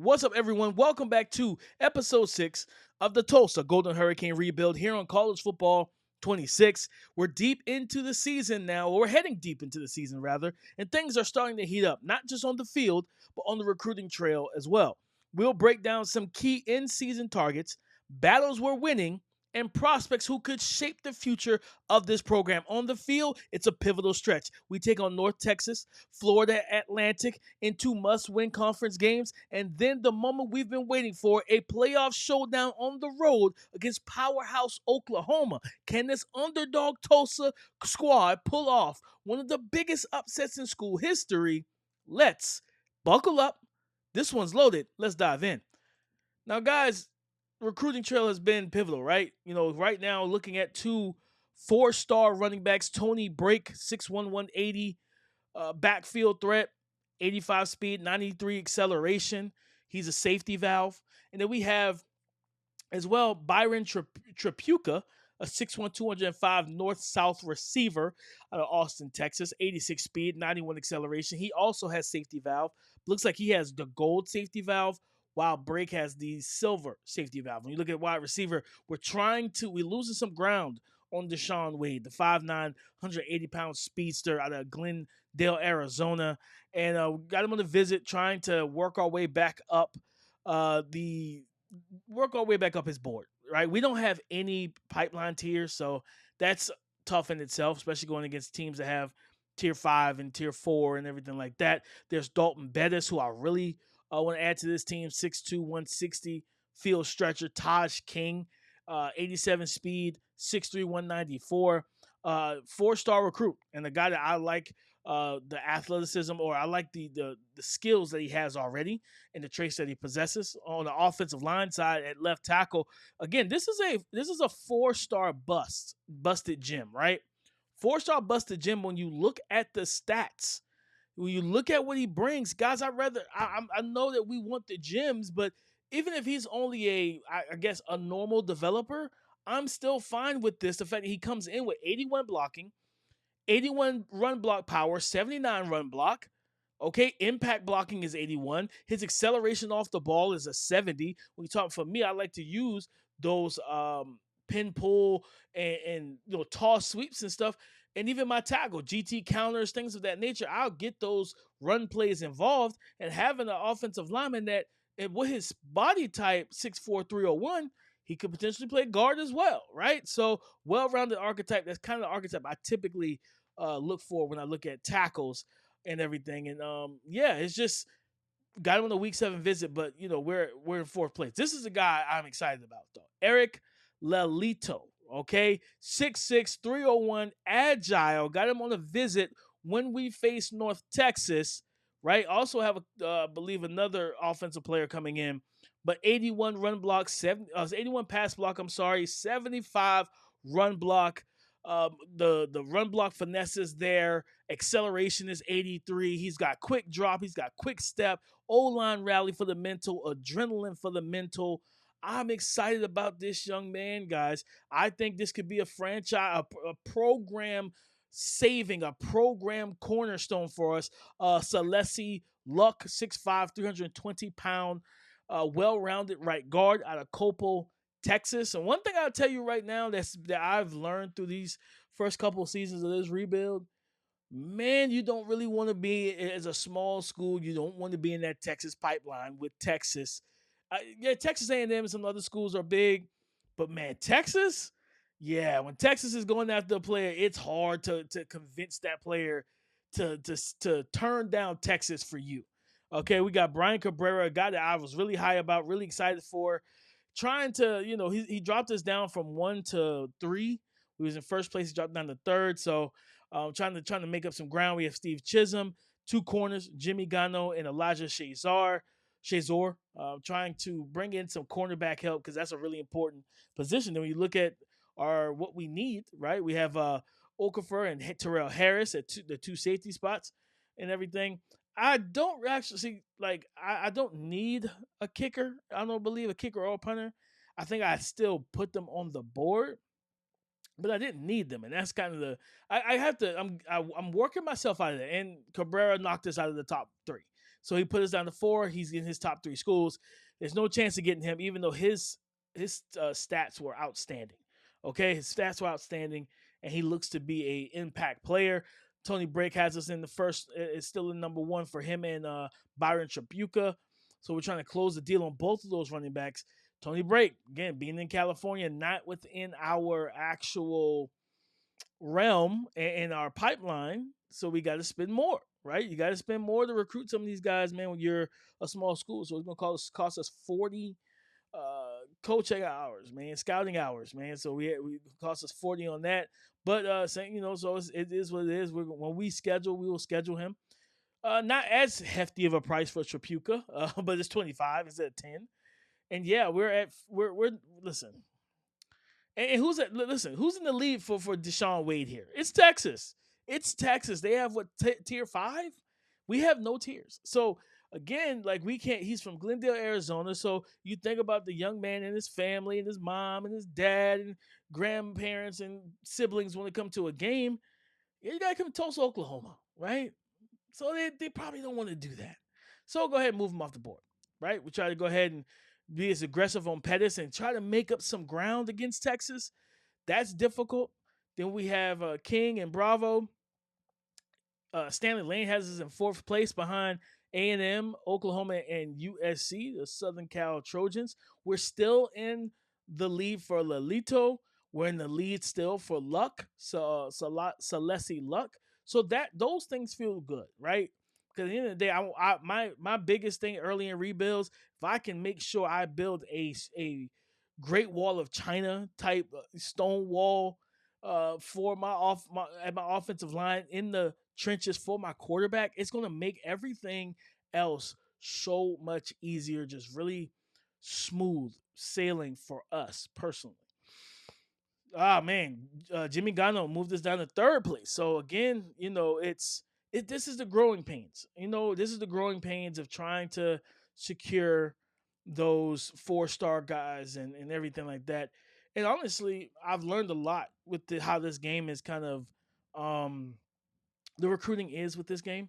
What's up, everyone? Welcome back to episode 6 of the Tulsa Golden Hurricane rebuild here on College Football 26. We're deep into the season now, or we're heading deep into the season, rather, and things are starting to heat up, not just on the field, but on the recruiting trail as well. We'll break down some key in season targets, battles we're winning, and prospects who could shape the future of this program. On the field, it's a pivotal stretch. We take on North Texas, Florida Atlantic in two must-win conference games, and then the moment we've been waiting for, a playoff showdown on the road against powerhouse Oklahoma. Can this underdog Tulsa squad pull off one of the biggest upsets in school history? Let's buckle up. This one's loaded. Let's dive in. Now, guys, recruiting trail has been pivotal, right? Right now, looking at two four-star running backs, Tony Brake, 6'1", 180, backfield threat, 85 speed, 93 acceleration. He's a safety valve. And then we have as well Byron Trapuka, a 6'1", 205 north-south receiver out of Austin, Texas, 86 speed, 91 acceleration. He also has safety valve. Looks like he has the gold safety valve, while Brake has the silver safety valve. When you look at wide receiver, we're losing some ground on Deshaun Wade, the 5'9", 180-pound speedster out of Glendale, Arizona. And we got him on a visit, trying to work our way back up his board, right? We don't have any pipeline tiers, so that's tough in itself, especially going against teams that have tier 5 and tier 4 and everything like that. There's Dalton Bettis, who I really want to add to this team, 6'2", 160, field stretcher. Taj King, 87 speed, 6'3", 194, four-star recruit, and the guy that I like the athleticism, or I like the skills that he has already and the traits that he possesses on the offensive line side at left tackle. Again, this is a four-star busted gem, right? Four-star busted gem. When you look at the stats, when you look at what he brings, guys, I know that we want the gems, but even if he's only a normal developer, I'm still fine with this. The fact that he comes in with 81 blocking, 81 run block power, 79 run block. Okay, impact blocking is 81. His acceleration off the ball is a 70. When you talk, for me, I like to use those pin pull and toss sweeps and stuff. And even my tackle, GT counters, things of that nature, I'll get those run plays involved. And having an offensive lineman that, with his body type, 6'4", 301, he could potentially play guard as well, right? So, well-rounded archetype. That's kind of the archetype I typically look for when I look at tackles and everything. And, it's just got him on the Week 7 visit, but, we're in fourth place. This is a guy I'm excited about, though. Eric Lelito. Okay, 6'6", 301, agile. Got him on a visit when we face North Texas, right? Also have, I believe, another offensive player coming in, but 81 run block, 81 pass block, 75 run block. The run block finesse is there. Acceleration is 83. He's got quick drop. He's got quick step. O-line rally for the mental. Adrenaline for the mental. I'm excited about this young man, guys. I think this could be a franchise, a program saving, a program cornerstone for us. Celesi Luck, 6'5", 320-pound, well-rounded right guard out of Coppell, Texas. And one thing I'll tell you right now that I've learned through these first couple of seasons of this rebuild, man, you don't really want to be, as a small school, you don't want to be in that Texas pipeline with Texas. Texas A&M and some other schools are big, but man, Texas, when Texas is going after a player, it's hard to convince that player to turn down Texas for you. Okay, we got Brian Cabrera, a guy that I was really high about, really excited for, trying to, he dropped us down from 1 to 3. We was in first place, he dropped down to third, so trying to make up some ground. We have Steve Chisholm, two corners, Jimmy Gano and Elijah Shazor, trying to bring in some cornerback help, because that's a really important position. And when you look at what we need, right? We have Okafor and Terrell Harris at the two safety spots and everything. I don't actually I don't need a kicker. I don't believe a kicker or a punter. I think I still put them on the board, but I didn't need them, and that's kind of I'm working myself out of it. And Cabrera knocked us out of the top 3. So he put us down to 4. He's in his top 3 schools. There's no chance of getting him, even though his stats were outstanding. Okay, his stats were outstanding, and he looks to be a impact player. Tony Brake has us in the first. It's still in number 1 for him and Byron Trabuca. So we're trying to close the deal on both of those running backs. Tony Brake, again, being in California, not within our actual realm and our pipeline. So we got to spend more, right? You got to spend more to recruit some of these guys, man, when you're a small school. So it's going to cost us 40 coaching hours, man, scouting hours, man. So we cost us 40 on that. But saying, so it is what it is. When we schedule, we will schedule him. Not as hefty of a price for Trapuka, but it's 25 instead of 10. And yeah, we're listen. And who's in the lead for Deshaun Wade here? It's Texas. It's Texas. They have what tier 5? We have no tiers. So again, like we can't. He's from Glendale, Arizona. So you think about the young man and his family and his mom and his dad and grandparents and siblings when it comes to a game. You gotta come to Tulsa, Oklahoma, right? So they probably don't want to do that. So go ahead and move him off the board, right? We try to go ahead and be as aggressive on Pettis and try to make up some ground against Texas. That's difficult. Then we have King and Bravo. Stanley Lane has us in 4th place behind A&M, Oklahoma, and USC, the Southern Cal Trojans. We're still in the lead for Lolito. We're in the lead still for Luck, Celeste Luck. So that those things feel good, right? Because at the end of the day, my biggest thing early in rebuilds, if I can make sure I build a Great Wall of China type stone wall for my offensive line in the trenches for my quarterback, it's going to make everything else so much easier, just really smooth sailing for us personally. Man, Jimmy Gano moved us down to 3rd place. So again, this is the growing pains. This is the growing pains of trying to secure those 4-star guys and everything like that. And honestly, I've learned a lot with how this game is kind of the recruiting is with this game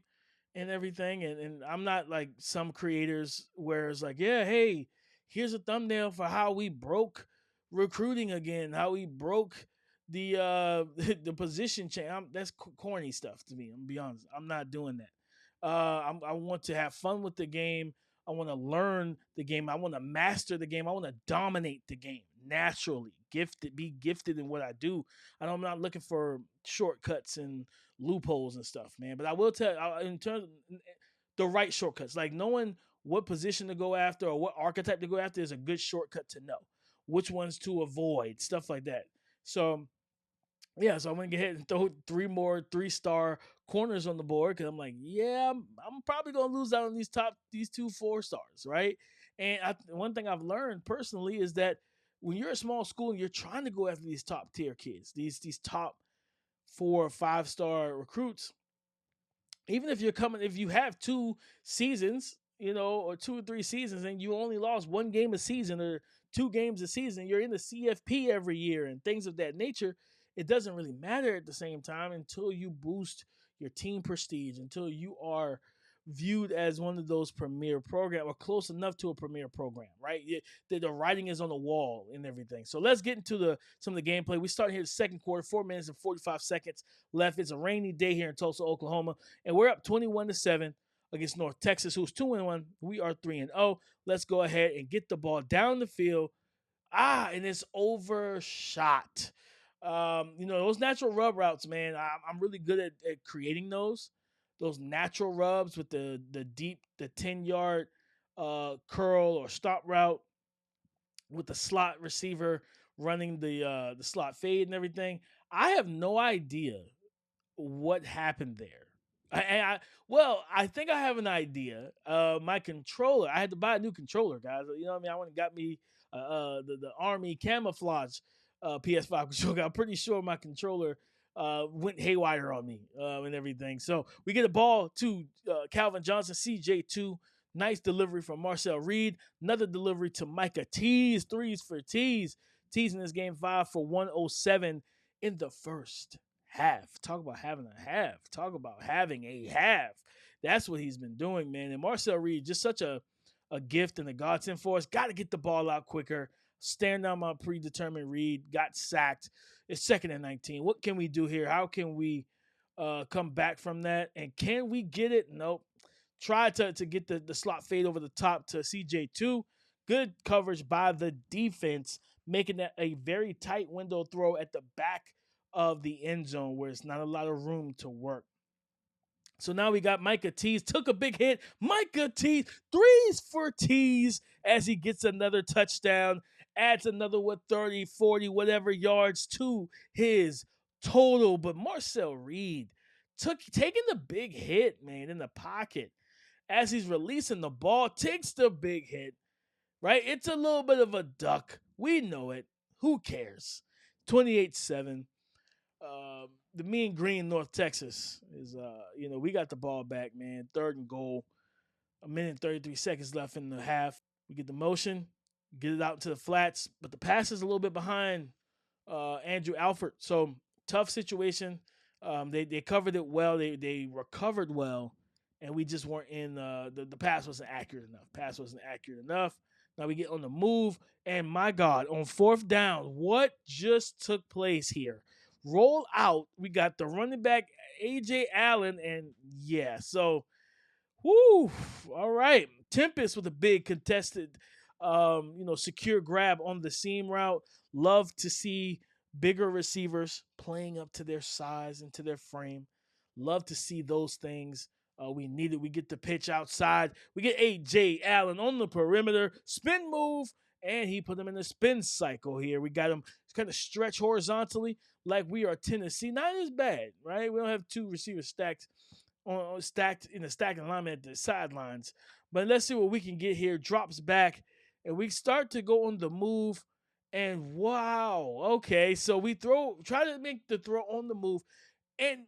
and everything. And I'm not like some creators where it's like, yeah, hey, here's a thumbnail for how we broke recruiting again, how we broke the the position change. That's corny stuff to me. I'm gonna be honest. I'm not doing that. I want to have fun with the game. I want to learn the game. I want to master the game. I want to dominate the game naturally. Be gifted in what I do. I'm not looking for shortcuts and loopholes and stuff, man. But I will tell in terms of the right shortcuts, like knowing what position to go after or what archetype to go after is a good shortcut to know which ones to avoid, stuff like that. So yeah, so I'm gonna go ahead and throw 3 more 3-star corners on the board because I'm like, yeah, I'm probably gonna lose out on these 2 4-stars, right? And one thing I've learned personally is that when you're a small school and you're trying to go after these top tier kids, these top 4 or 5-star recruits, even if you have 2 seasons, or 2 or 3 seasons, and you only lost 1 game a season or 2 games a season, you're in the CFP every year and things of that nature. It doesn't really matter at the same time until you boost your team prestige, until you are viewed as one of those premier program or close enough to a premier program, right? The writing is on the wall and everything. So let's get into some of the gameplay. We start here the second quarter, 4 minutes and 45 seconds left. It's a rainy day here in Tulsa, Oklahoma, and we're up 21-7 against North Texas, who's 2-1. We are 3-0. Let's go ahead and get the ball down the field. And it's overshot. Those natural rub routes, man, I'm really good at creating those natural rubs with the 10-yard curl or stop route with the slot receiver running the slot fade and everything. I have no idea what happened there. I think I have an idea. My controller, I had to buy a new controller, guys. You know what I mean? I went and got me the Army camouflage PS5 controller. I'm pretty sure my controller went haywire on me and everything. So we get a ball to Calvin Johnson, CJ2. Nice delivery from Marcel Reed. Another delivery to Micah Tees. 3s for Tees. Tees in this game 5 for 107 in the first half. Talk about having a half. Talk about having a half. That's what he's been doing, man. And Marcel Reed, just such a gift and a godsend for us. Got to get the ball out quicker. Stand on my predetermined read. Got sacked. It's 2nd and 19. What can we do here? How can we come back from that? And can we get it? Nope. Try to get the slot fade over the top to CJ2. Good coverage by the defense, making that a very tight window throw at the back of the end zone where it's not a lot of room to work. So now we got Micah Tease, took a big hit. Micah Tease, 3s for Tease as he gets another touchdown, adds another, 30, 40, whatever yards to his total. But Marcel Reed taking the big hit, man, in the pocket as he's releasing the ball, takes the big hit, right? It's a little bit of a duck. We know it. Who cares? 28-7. The Mean Green, North Texas is, we got the ball back, man. 3rd and goal. 1:33 left in the half. We get the motion, get it out to the flats, but the pass is a little bit behind Andrew Alford. So tough situation. They covered it well. They recovered well, and we just weren't in the pass wasn't accurate enough. Now we get on the move, and my God, on 4th down, what just took place here? Roll out. We got the running back AJ Allen, and so whoo, all right. Tempest with a big contested, secure grab on the seam route. Love to see bigger receivers playing up to their size and to their frame. Love to see those things. We need it. We get the pitch outside. We get AJ Allen on the perimeter. Spin move. And he put him in the spin cycle here. We got him kind of stretch horizontally like we are Tennessee. Not as bad, right? We don't have 2 receivers stacked in a stacking alignment at the sidelines. But let's see what we can get here. Drops back, and we start to go on the move. And wow, okay. So we try to make the throw on the move, and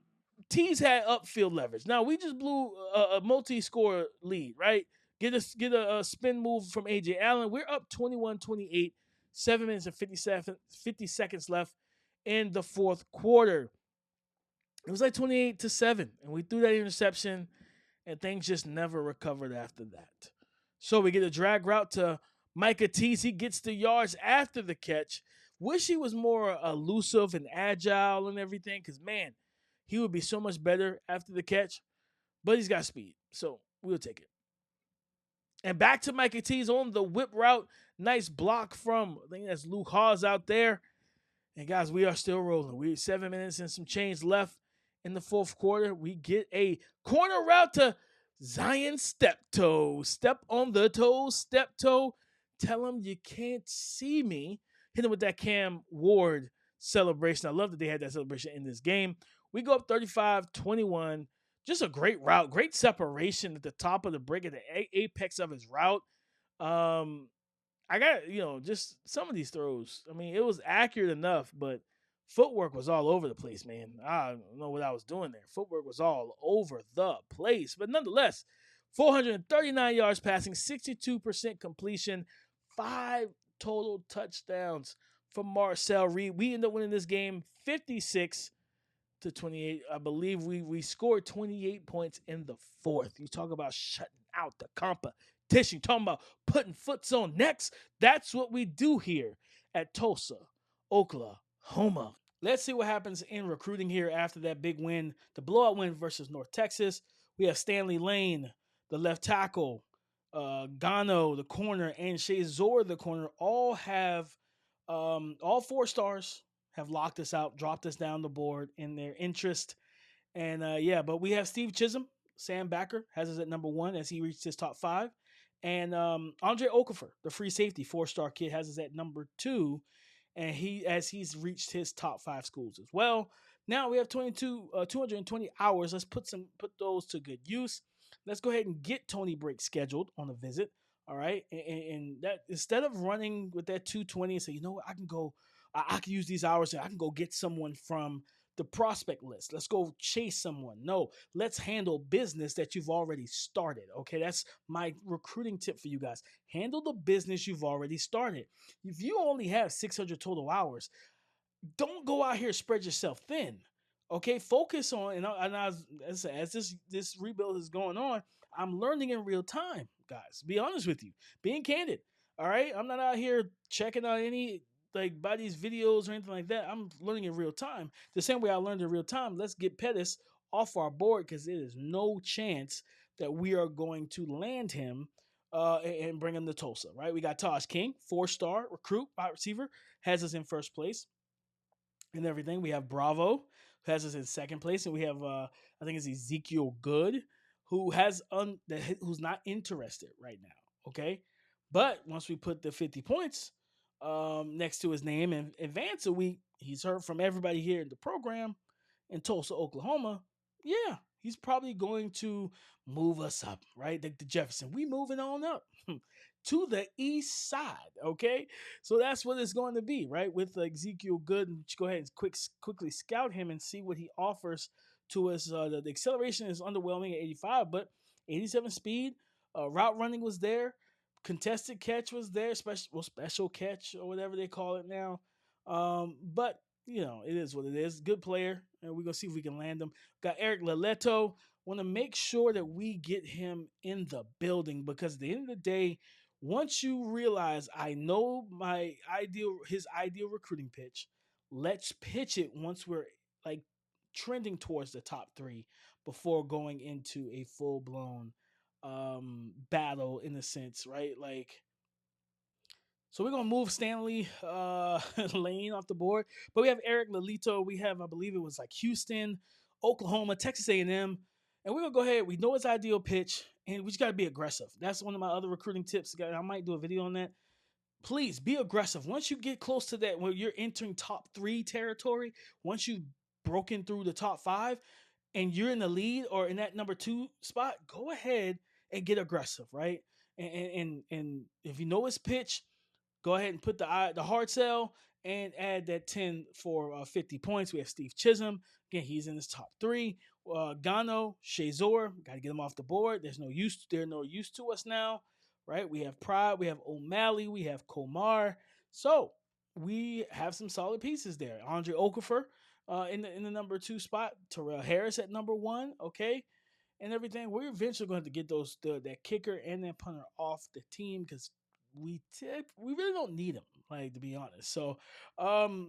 T's had upfield leverage. Now we just blew a multi-score lead, right? Get a spin move from AJ Allen. We're up 21-28, 7 minutes and 50 seconds left in the 4th quarter. It was like 28-7, and we threw that interception, and things just never recovered after that. So we get a drag route to Micah Tease. He gets the yards after the catch. Wish he was more elusive and agile and everything, because, man, he would be so much better after the catch. But he's got speed, so we'll take it. And back to Micah Tease on the whip route. Nice block from, I think that's Luke Hawes out there. And, guys, we are still rolling. We're 7 minutes and some change left in the 4th quarter. We get a corner route to Zion Steptoe. Step on the toe, Steptoe. Tell him you can't see me. Hit him with that Cam Ward celebration. I love that they had that celebration in this game. We go up 35-21. Just a great route. Great separation at the top of the break, at the apex of his route. I got, just some of these throws. I mean, it was accurate enough, but footwork was all over the place, man. I don't know what I was doing there. Footwork was all over the place. But nonetheless, 439 yards passing, 62% completion, 5 total touchdowns from Marcel Reed. We end up winning this game 56-28. I believe we scored 28 points in the 4th. You talk about shutting out the competition. Talking about putting foots on necks. That's what we do here at Tulsa, Oklahoma. Let's see what happens in recruiting here after that big win, the blowout win versus North Texas. We have Stanley Lane, the left tackle, Gano, the corner, and Shazor, the corner, all have all 4 stars have locked us out, dropped us down the board in their interest. And but we have Steve Chisholm, Sam Backer has us at number 1 as he reached his top 5. And Andre Okafor, the free safety, 4-star kid, has us at number 2. And he's reached his top 5 schools as well. Now we have 220 hours. Let's put those to good use. Let's go ahead and get Tony Brake scheduled on a visit. All right. And that, instead of running with that 220 and say, you know what, I can use these hours and I can go get someone from the prospect list. Let's go chase someone. No, let's handle business that you've already started. Okay, that's my recruiting tip for you guys. Handle the business you've already started. If you only have 600 total hours, don't go out here and spread yourself thin. Okay, focus on as this rebuild is going on, I'm learning in real time, guys. Be honest with you, being candid. All right, I'm not out here checking out any like by these videos or anything like that. I'm learning in real time. The same way I learned in real time. Let's get Pettis off our board because there is no chance that we are going to land him and bring him to Tulsa. Right? We got Taj King, 4-star recruit, wide receiver, has us in first place and everything. We have Bravo, who has us in second place, and we have I think it's Ezekiel Good, who who's not interested right now. Okay, but once we put the 50 points next to his name and advance a week, he's heard from everybody here in the program in Tulsa, Oklahoma. Yeah, he's probably going to move us up, right? The Jefferson, we moving on up to the east side. Okay, so that's what it's going to be, right? With Ezekiel Good, and go ahead and quickly scout him and see what he offers to us. The acceleration is underwhelming at 85, but 87 speed. Route running was there. Contested catch was there. Special catch or whatever they call it now. But it is what it is. Good player, and we're gonna see if we can land him. Got Eric Laleto. Want to make sure that we get him in the building because at the end of the day, once you realize I know his ideal recruiting pitch, let's pitch it once we're like trending towards the top 3 before going into a full blown battle in a sense, right? Like, so we're gonna move Stanley Lane off the board, but we have Eric Lalito. We have, I believe it was like Houston, Oklahoma, Texas A&M, and we're gonna go ahead. We know his ideal pitch, and we just gotta be aggressive. That's one of my other recruiting tips. I might do a video on that. Please be aggressive. Once you get close to that, when you're entering top 3 territory, once you've broken through the top 5, and you're in the lead or in that number 2 spot, go ahead and get aggressive, right? And if you know his pitch, go ahead and put the hard sell and add that 10 for 50 points. We have Steve Chisholm. Again, he's in his top 3. Gano, Shazor, got to get him off the board. They're no use to us now, right? We have Pride, we have O'Malley, we have Komar. So we have some solid pieces there. Andre Okafor in the number 2 spot. Terrell Harris at number 1. Okay. And everything. We're eventually going to get that kicker and that punter off the team because we really don't need them, like, to be honest. So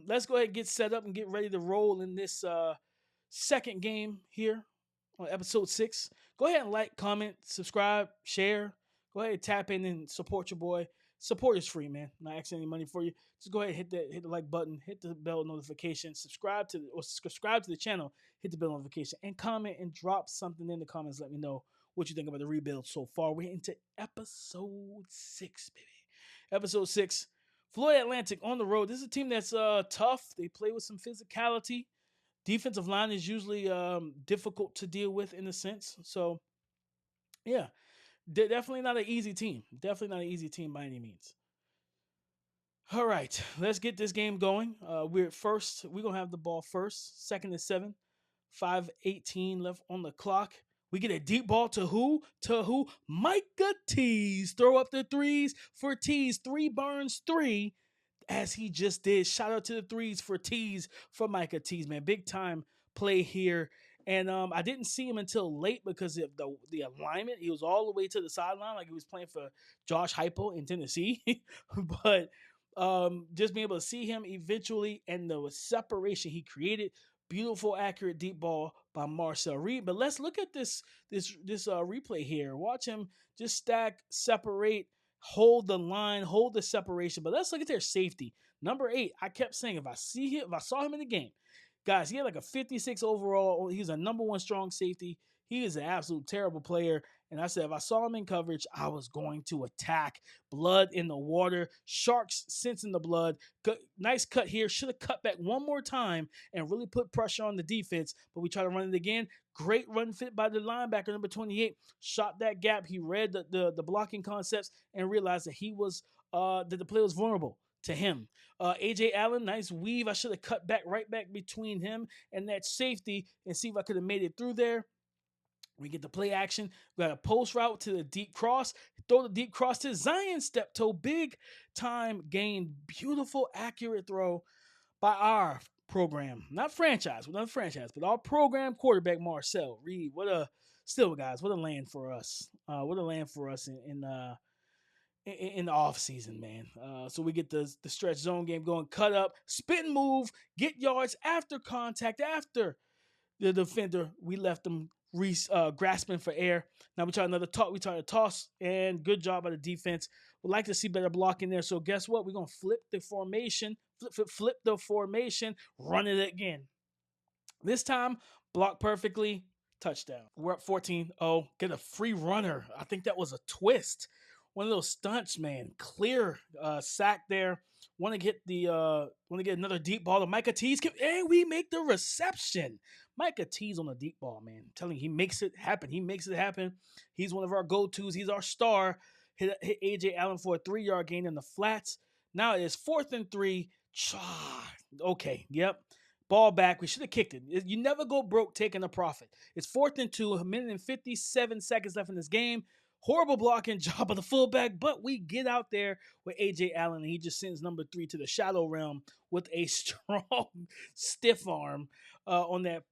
let's go ahead and get set up and get ready to roll in this second game here on episode 6. Go ahead and like, comment, subscribe, share. Go ahead and tap in and support your boy. Support is free, man. Not asking any money for you. Just go ahead and hit the like button, hit the bell notification, subscribe to the channel, hit the bell notification, and comment and drop something in the comments. Let me know what you think about the rebuild so far. We're into episode 6, baby. Episode 6, Florida Atlantic on the road. This is a team that's tough. They play with some physicality. Defensive line is usually difficult to deal with in a sense. So, yeah, definitely not an easy team. Definitely not an easy team by any means. All right, let's get this game going. We're going to have the ball first. Second and 7. 5:18 left on the clock. We get a deep ball to who? Micah Tease. Throw up the threes for Tease. 3 burns 3 as he just did. Shout out to the threes for Tease for Micah Tease, man. Big time play here. And I didn't see him until late because of the alignment. He was all the way to the sideline like he was playing for Josh Heupel in Tennessee. But just being able to see him eventually and the separation he created. Beautiful, accurate deep ball by Marcel Reed. But let's look at this replay here. Watch him just stack, separate, hold the line, hold the separation. But let's look at their safety. Number 8. I kept saying if I saw him in the game, guys, he had like a 56 overall. He's a number 1 strong safety. He is an absolute terrible player. And I said, if I saw him in coverage, I was going to attack. Blood in the water. Sharks sensing the blood. Nice cut here. Should have cut back one more time and really put pressure on the defense. But we try to run it again. Great run fit by the linebacker, number 28. Shot that gap. He read the blocking concepts and realized that that the play was vulnerable to him. AJ Allen, nice weave. I should have cut right back between him and that safety and see if I could have made it through there. We get the play action. We got a post route to the deep cross. Throw the deep cross to Zion step-toe. Big time gain. Beautiful, accurate throw by our program, not franchise, not franchise, but all program quarterback Marcel Reed. What a still, guys, what a land for us. What a land for us in the off season, man. So we get the stretch zone game going, cut up, spin move, get yards after contact, after the defender. We left them grasping for air. Now we try another toss. We try to toss, and good job by the defense. Would like to see better blocking there. So guess what? We're gonna flip the formation, flip the formation, run it again. This time, block perfectly, touchdown. We're up 14-0. Get a free runner. I think that was a twist. One of those stunts, man. Clear sack there. Want to get another deep ball to Micah Tees, and we make the reception. Micah Tees on the deep ball, man. I'm telling you, he makes it happen. He makes it happen. He's one of our go-tos. He's our star. Hit AJ Allen for a 3-yard gain in the flats. Now it is 4th and 3. Okay, yep. Ball back. We should have kicked it. You never go broke taking a profit. It's 4th and 2. 1:57 seconds left in this game. Horrible blocking job of the fullback, but we get out there with A.J. Allen, and he just sends number 3 to the shadow realm with a strong, stiff arm on that.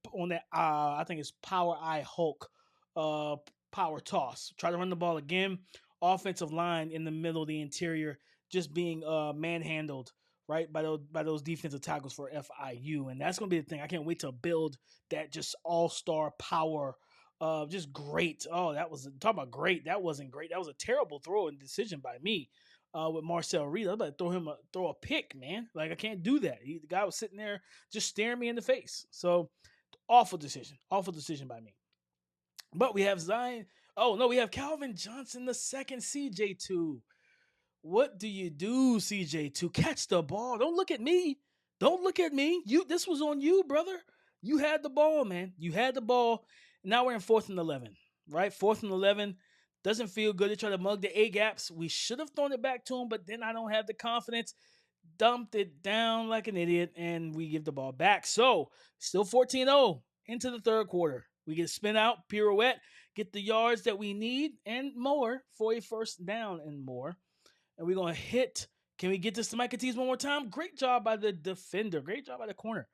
I think it's Power Eye Hulk power toss. Try to run the ball again. Offensive line in the middle of the interior just being manhandled, right, by those defensive tackles for FIU, and that's going to be the thing. I can't wait to build that just all-star power. Just great. Oh, that was talking about great. That wasn't great. That was a terrible throw and decision by me with Marcel Reed. I'm about to throw a pick, man. Like, I can't do that. The guy was sitting there just staring me in the face. So awful decision by me. But we have Zion. Oh no, we have Calvin Johnson the second. CJ2. What do you do, CJ2? Catch the ball. Don't look at me. This was on you, brother. You had the ball, man. You had the ball. Now we're in 4th and 11, right? 4th and 11 doesn't feel good. They try to mug the A gaps. We should have thrown it back to him, but then I don't have the confidence. Dumped it down like an idiot, and we give the ball back. So still 14-0 into the third quarter. We get spin out, pirouette, get the yards that we need and more for a first down and more. And we're going to hit. Can we get this to Micah Tees one more time? Great job by the defender. Great job by the corner.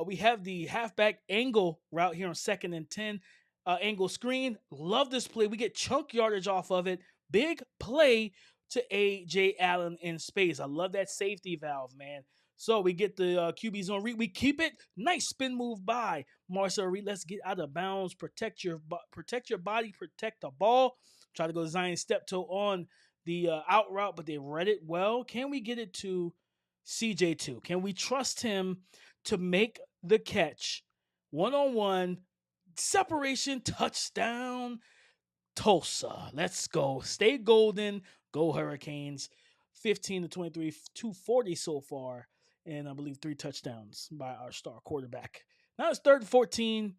We have the halfback angle route here on 2nd and 10. Angle screen. Love this play. We get chunk yardage off of it. Big play to A.J. Allen in space. I love that safety valve, man. So we get the QB zone read. We keep it. Nice spin move by Marcel Reed. Let's get out of bounds. Protect your body. Protect the ball. Try to go Zion step toe on the out route, but they read it well. Can we get it to CJ2? Can we trust him to make the catch? One-on-one, separation, touchdown, Tulsa. Let's go. Stay golden. Go Hurricanes. 15-23, 240 so far, and I believe 3 touchdowns by our star quarterback. Now it's 3rd and 14.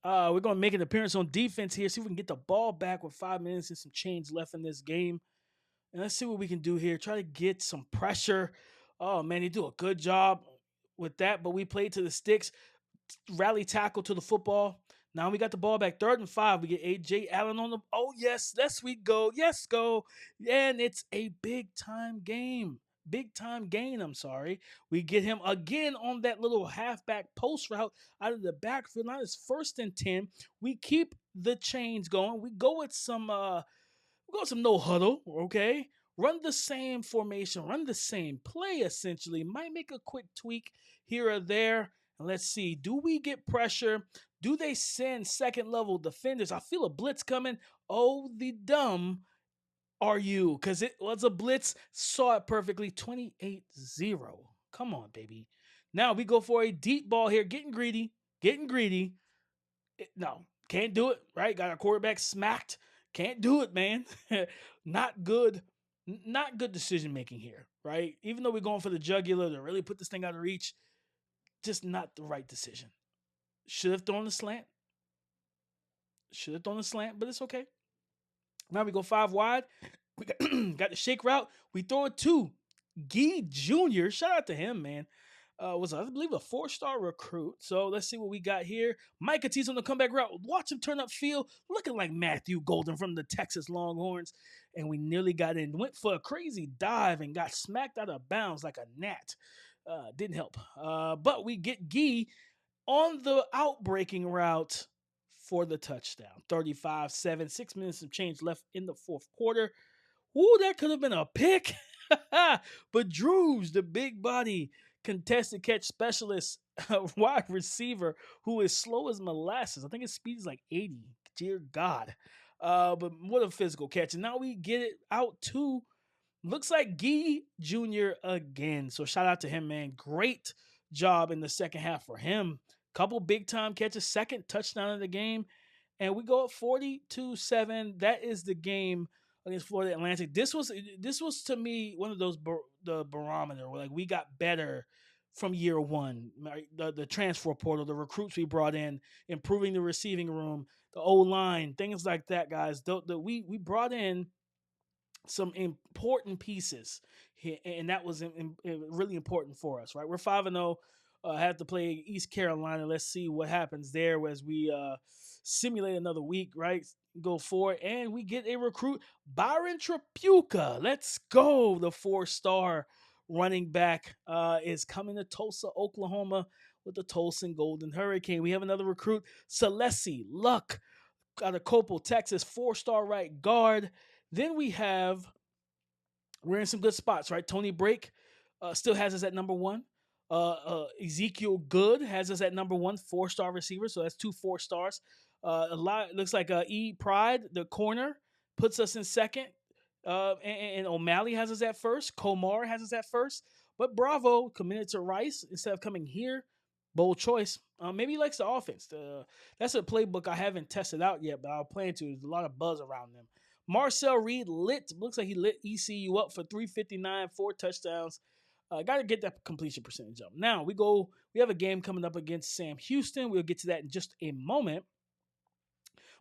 We're going to make an appearance on defense here, see if we can get the ball back with 5 minutes and some change left in this game. And let's see what we can do here. Try to get some pressure. Oh, man, they do a good job with that, but we played to the sticks. Rally tackle to the football. Now we got the ball back. 3rd and 5. We get A.J. Allen on the. Oh, yes. We go. Yes, go. And it's a big-time game. Big-time gain, I'm sorry. We get him again on that little halfback post route out of the backfield. Now it's 1st and 10. We keep the chains going. We go with some no huddle, okay? Run the same formation, run the same play, essentially. Might make a quick tweak here or there. And let's see, do we get pressure? Do they send second-level defenders? I feel a blitz coming. Oh, the dumb are you? Because it was a blitz. Saw it perfectly. 28-0. Come on, baby. Now we go for a deep ball here. Getting greedy. No, can't do it, right? Got our quarterback smacked. Can't do it, man. Not good decision-making here, right? Even though we're going for the jugular to really put this thing out of reach, just not the right decision. Should have thrown the slant, but it's okay. Now we go 5 wide. We got the shake route. We throw it to Gee Jr. Shout out to him, man. Was, I believe, a 4-star recruit. So let's see what we got here. Micah Tees on the comeback route. Watch him turn up field, looking like Matthew Golden from the Texas Longhorns. And we nearly got in. Went for a crazy dive and got smacked out of bounds like a gnat. Didn't help. But we get Gee on the outbreaking route for the touchdown. 35-7, 6 minutes of change left in the fourth quarter. Ooh, that could have been a pick. But Drews, the big body contested catch specialist, wide receiver, who is slow as molasses. I think his speed is like 80. Dear God. But what a physical catch. And now we get it out to, looks like Gee Jr. again. So shout out to him, man. Great job in the second half for him. Couple big time catches, second touchdown of the game. And we go up 42-7. That is the game against Florida Atlantic. This was to me one of those the barometer where like we got better from year one. Right? The transfer portal, the recruits we brought in, improving the receiving room, the O line, things like that, guys. We brought in some important pieces here, and that was really important for us. Right, we're 5-0. Have to play East Carolina. Let's see what happens there as we simulate another week, right? Go forward, and we get a recruit, Byron Trapuka. Let's go. The 4-star running back is coming to Tulsa, Oklahoma with the Tulsa Golden Hurricane. We have another recruit, Celeste Luck, out of Copel, Texas, 4-star right guard. Then we're in some good spots, right? Tony Brake still has us at number 1. Ezekiel Good has us at number 1, 4-star receiver. So that's 2 4-stars. A lot looks like E Pride, the corner, puts us in second. And O'Malley has us at first. Komar has us at first. But Bravo committed to Rice instead of coming here. Bold choice. Maybe he likes the offense. That's a playbook I haven't tested out yet, but I'll plan to. There's a lot of buzz around them. Marcel Reed looks like he lit ECU up for 359, 4 touchdowns. Got to get that completion percentage up. Now we have a game coming up against Sam Houston. We'll get to that in just a moment.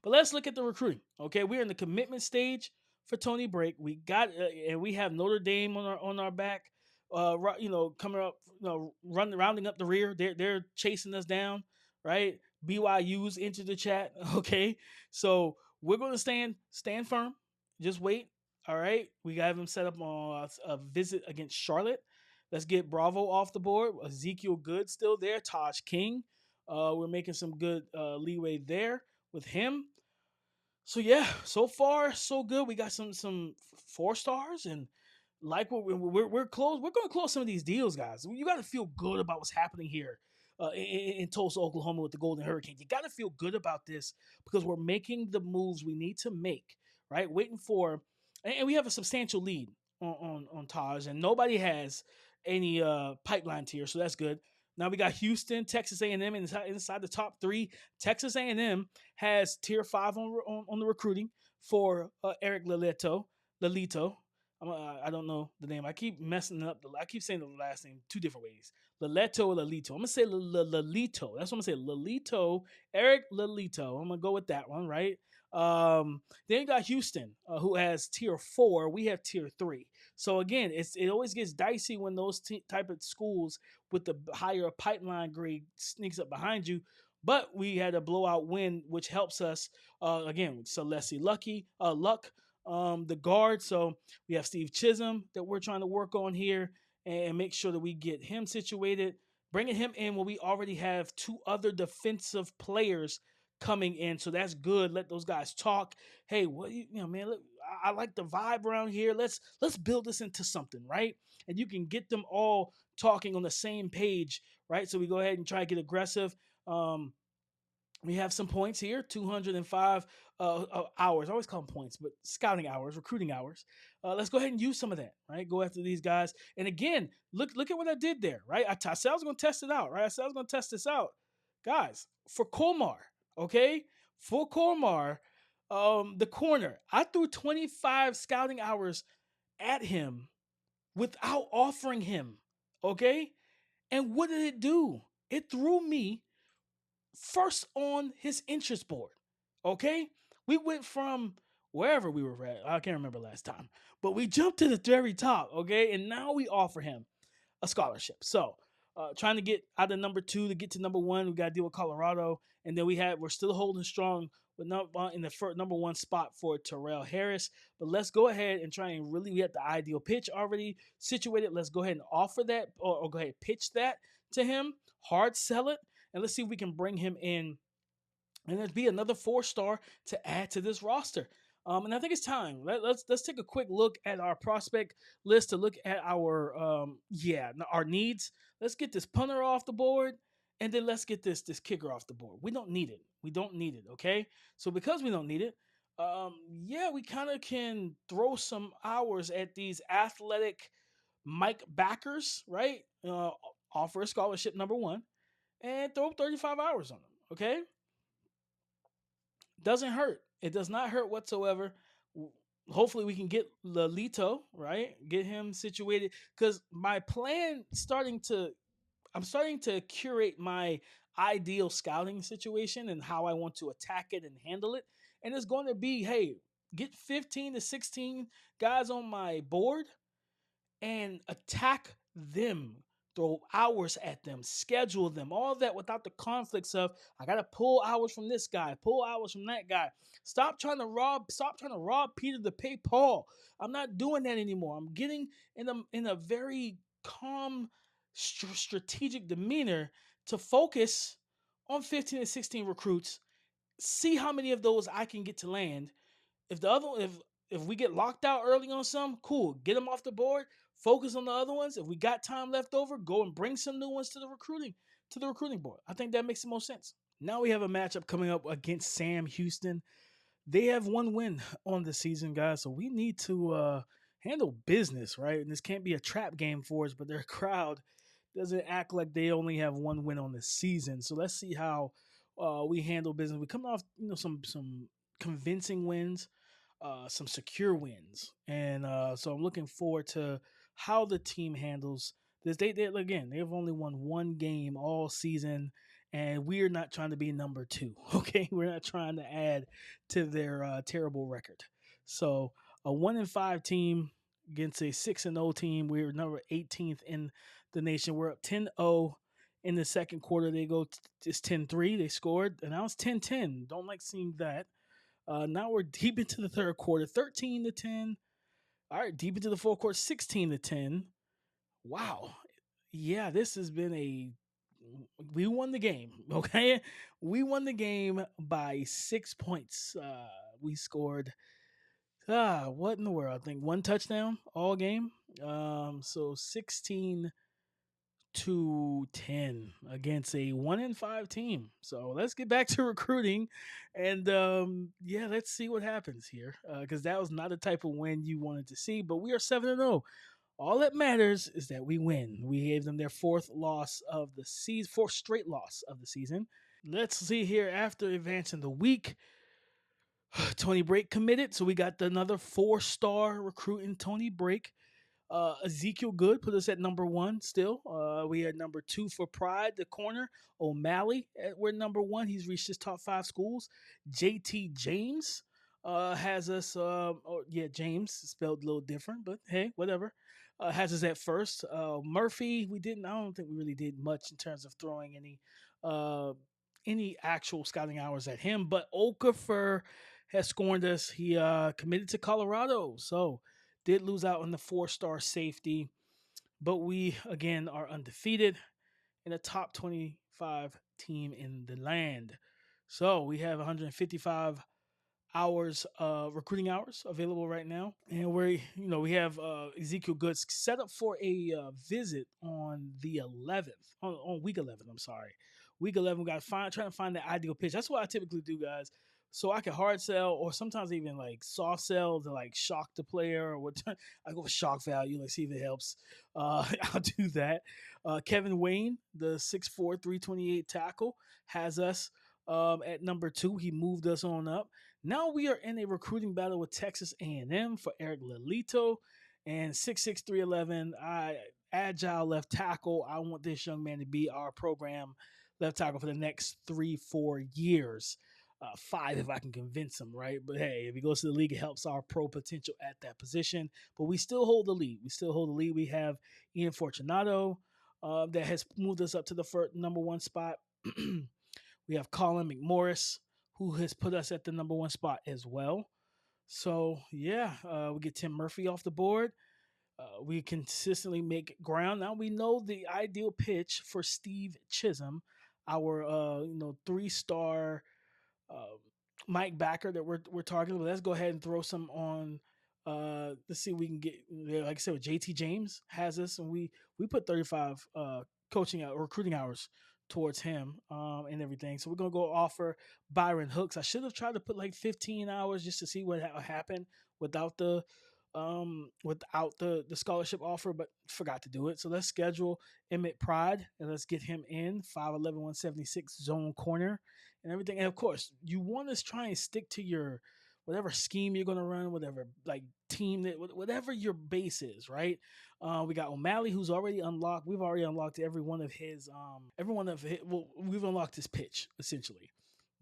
But let's look at the recruiting. Okay, we're in the commitment stage for Tony Brake. We got and we have Notre Dame on our back. Coming up, rounding up the rear. They're chasing us down, right? BYU's into the chat. Okay, so we're going to stand firm. Just wait. All right, we got them set up on a visit against Charlotte. Let's get Bravo off the board. Ezekiel Good still there. Taj King. We're making some good leeway there with him. So yeah, so far so good. We got some 4-stars, and like we're close. We're going to close some of these deals, guys. You got to feel good about what's happening here in Tulsa, Oklahoma, with the Golden Hurricane. You got to feel good about this because we're making the moves we need to make. Right, waiting for, and we have a substantial lead on Taj, and nobody has any pipeline tier, so that's good. Now we got Houston, Texas A&M inside the top 3. Texas A&M has tier 5 on the recruiting for Eric Lalito. I don't know the name. I keep messing up. I keep saying the last name 2 different ways. Lalito or Lalito. I'm going to say Lalito. That's what I'm going to say. Lalito. Eric Lalito. I'm going to go with that one, right? Then you got Houston, who has tier 4. We have tier 3. So again, it always gets dicey when those type of schools with the higher pipeline grade sneaks up behind you. But we had a blowout win, which helps us again with Celeste Luck, the guard. So we have Steve Chisholm that we're trying to work on here and make sure that we get him situated. Bringing him in when we already have 2 other defensive players coming in, so that's good. Let those guys talk. Hey, man, look, I like the vibe around here. Let's build this into something, right? And you can get them all talking on the same page, right? So we go ahead and try to get aggressive. We have some points here, 205 hours. I always call them points, but scouting hours, recruiting hours. Let's go ahead and use some of that, right? Go after these guys. And again, look at what I did there, right? I said I was going to test it out, right? I said I was going to test this out. Guys, for Komar, okay? For Komar, the corner, I threw 25 scouting hours at him without offering him, okay? And what did it do? It threw me first on his interest board, okay? We went from wherever we were at. I can't remember last time. But we jumped to the very top, okay? And now we offer him a scholarship. So trying to get out of number 2 to get to number 1. We got to deal with Colorado. And then we're still holding strong with in the number one spot for Terrell Harris. But let's go ahead and try and really, we have the ideal pitch already situated. Let's go ahead and offer that, or go ahead and pitch that to him, hard sell it, and let's see if we can bring him in and there'd be another 4-star to add to this roster. And I think it's time. Let's take a quick look at our prospect list to look at our needs. Let's get this punter off the board, and then let's get this kicker off the board. We don't need it. We don't need it. Okay. So because we don't need it, we kind of can throw some hours at these athletic Mike backers, right? Offer a scholarship number one, and throw 35 hours on them. Okay. Doesn't hurt. It does not hurt whatsoever. Hopefully we can get Lolito, right? Get him situated. Because I'm starting to curate my ideal scouting situation and how I want to attack it and handle it. And it's going to be, hey, get 15 to 16 guys on my board and attack them, throw hours at them, schedule them, all that without the conflicts of I gotta pull hours from this guy, pull hours from that guy. Stop trying to rob Peter to pay Paul. I'm not doing that anymore. I'm getting in a very calm, strategic demeanor to focus on 15 and 16 recruits. See how many of those I can get to land. If we get locked out early on some, cool, get them off the board. Focus on the other ones. If we got time left over, go and bring some new ones to the recruiting board. I think that makes the most sense. Now we have a matchup coming up against Sam Houston. They have one win on the season, guys, so we need to handle business, right? And this can't be a trap game for us, but their crowd doesn't act like they only have one win on the season. So let's see how we handle business. We come off, some convincing wins, some secure wins, and so I'm looking forward to how the team handles this. They again, they've only won one game all season, and we're not trying to be number two. Okay, we're not trying to add to their terrible record. So a 1-5 team against a 6-0 team. We're number 18th in the nation. We're up 10-0 in the second quarter. They go it's 10-3. They scored, and now it's 10-10. Don't like seeing that. Now we're deep into the third quarter, 13-10. All right, deep into the fourth quarter, 16-10. Wow. Yeah, this has been we won the game, okay? We won the game by 6 points. We scored what in the world? I think one touchdown all game. So 16-10 against a 1-5 team. So let's get back to recruiting, and let's see what happens here. Because that was not the type of win you wanted to see. But we are 7-0. All that matters is that we win. We gave them their fourth straight loss of the season. Let's see here after advancing the week. Tony Brake committed, so we got another 4-star recruit in Tony Brake. Ezekiel Good put us at number 1 still. We had number 2 for Pride, the corner. O'Malley, we're number 1. He's reached his top 5 schools. JT James has us, James spelled a little different, but hey, whatever. Has us at first. Murphy, I don't think we really did much in terms of throwing any actual scouting hours at him, but Okafor has scorned us. He committed to Colorado, so did lose out on the 4-star safety, but we again are undefeated in a top 25 team in the land. So we have 155 hours recruiting hours available right now, and we have Ezekiel Goods set up for a visit on the 11th on week 11. I'm sorry, week 11. We got trying to find the ideal pitch. That's what I typically do, guys. So I can hard sell or sometimes even like soft sell to like shock the player or what. I go for shock value, like see if it helps. I'll do that. Kevin Wayne, the 6'4", 328 tackle, has us at number 2. He moved us on up. Now we are in a recruiting battle with Texas A&M for Eric Lolito and 6'6", 311. Agile left tackle. I want this young man to be our program left tackle for the next 3-4 years. 5 if I can convince him, right? But hey, if he goes to the league, it helps our pro potential at that position. But we still hold the lead. We have Ian Fortunato that has moved us up to the number 1 spot. We have Colin McMorris, who has put us at the number one spot as well. So yeah, we get Tim Murphy off the board. We consistently make ground. Now we know the ideal pitch for Steve Chisholm, our 3-star uh, Mike Backer that we're targeting. But let's go ahead and throw some on. Let's see if we can get, like I said, with JT James has us, and we put 35 coaching out recruiting hours towards him and everything. So we're gonna go offer Byron Hooks. I should have tried to put like 15 hours just to see what happened without the scholarship offer, but forgot to do it. So let's schedule Emmett Pride and let's get him in 5'11", 176 zone corner and everything. And of course, you want to try and stick to your whatever scheme you're going to run, whatever like team that whatever your base is, right? We got O'Malley who's already unlocked. We've already unlocked every one of his. Well, we've unlocked his pitch essentially.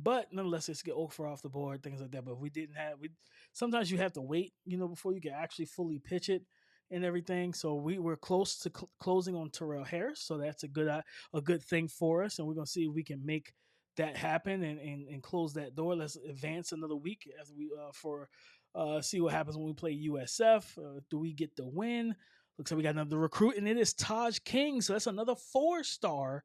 But nonetheless, let's get Okra off the board, things like that. But if we didn't have, we sometimes you have to wait, before you can actually fully pitch it and everything. So we were close to closing on Terrell Harris, so that's a good thing for us, and we're gonna see if we can make that happen and close that door. Let's advance another week as we for see what happens when we play USF. Do we get the win? Looks like we got another recruit, and it is Taj King. So that's another four-star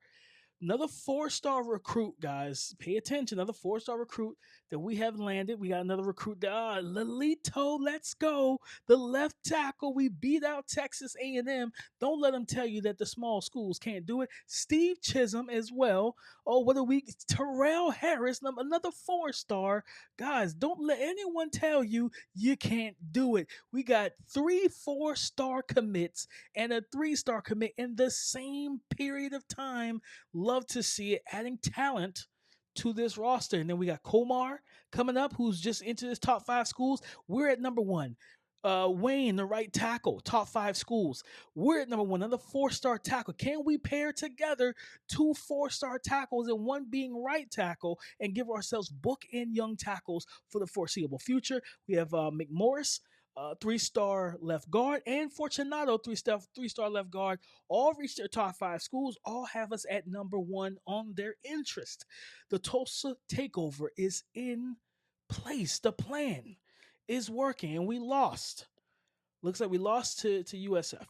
recruit, guys. Pay attention. Another four-star recruit that we have landed. We got another recruit. Lelito, let's go. The left tackle. We beat out Texas A&M. Don't let them tell you that the small schools can't do it. Steve Chisholm as well. Oh, what a week. Terrell Harris, another four-star. Guys, don't let anyone tell you you can't do it. We got 3 4-star commits and a 3-star commit in the same period of time. Love to see it, adding talent to this roster. And then we got Komar coming up, who's just into his top 5 schools. We're at number 1. Wayne, the right tackle, top 5 schools. We're at number 1, another 4-star tackle. Can we pair together 2 4-star tackles and one being right tackle and give ourselves bookend young tackles for the foreseeable future? We have McMorris, 3-star left guard, and Fortunato, 3-star left guard, all reached their top 5 schools, all have us at number 1 on their interest. The Tulsa takeover is in place. The plan is working, and we lost. Looks like we lost to USF.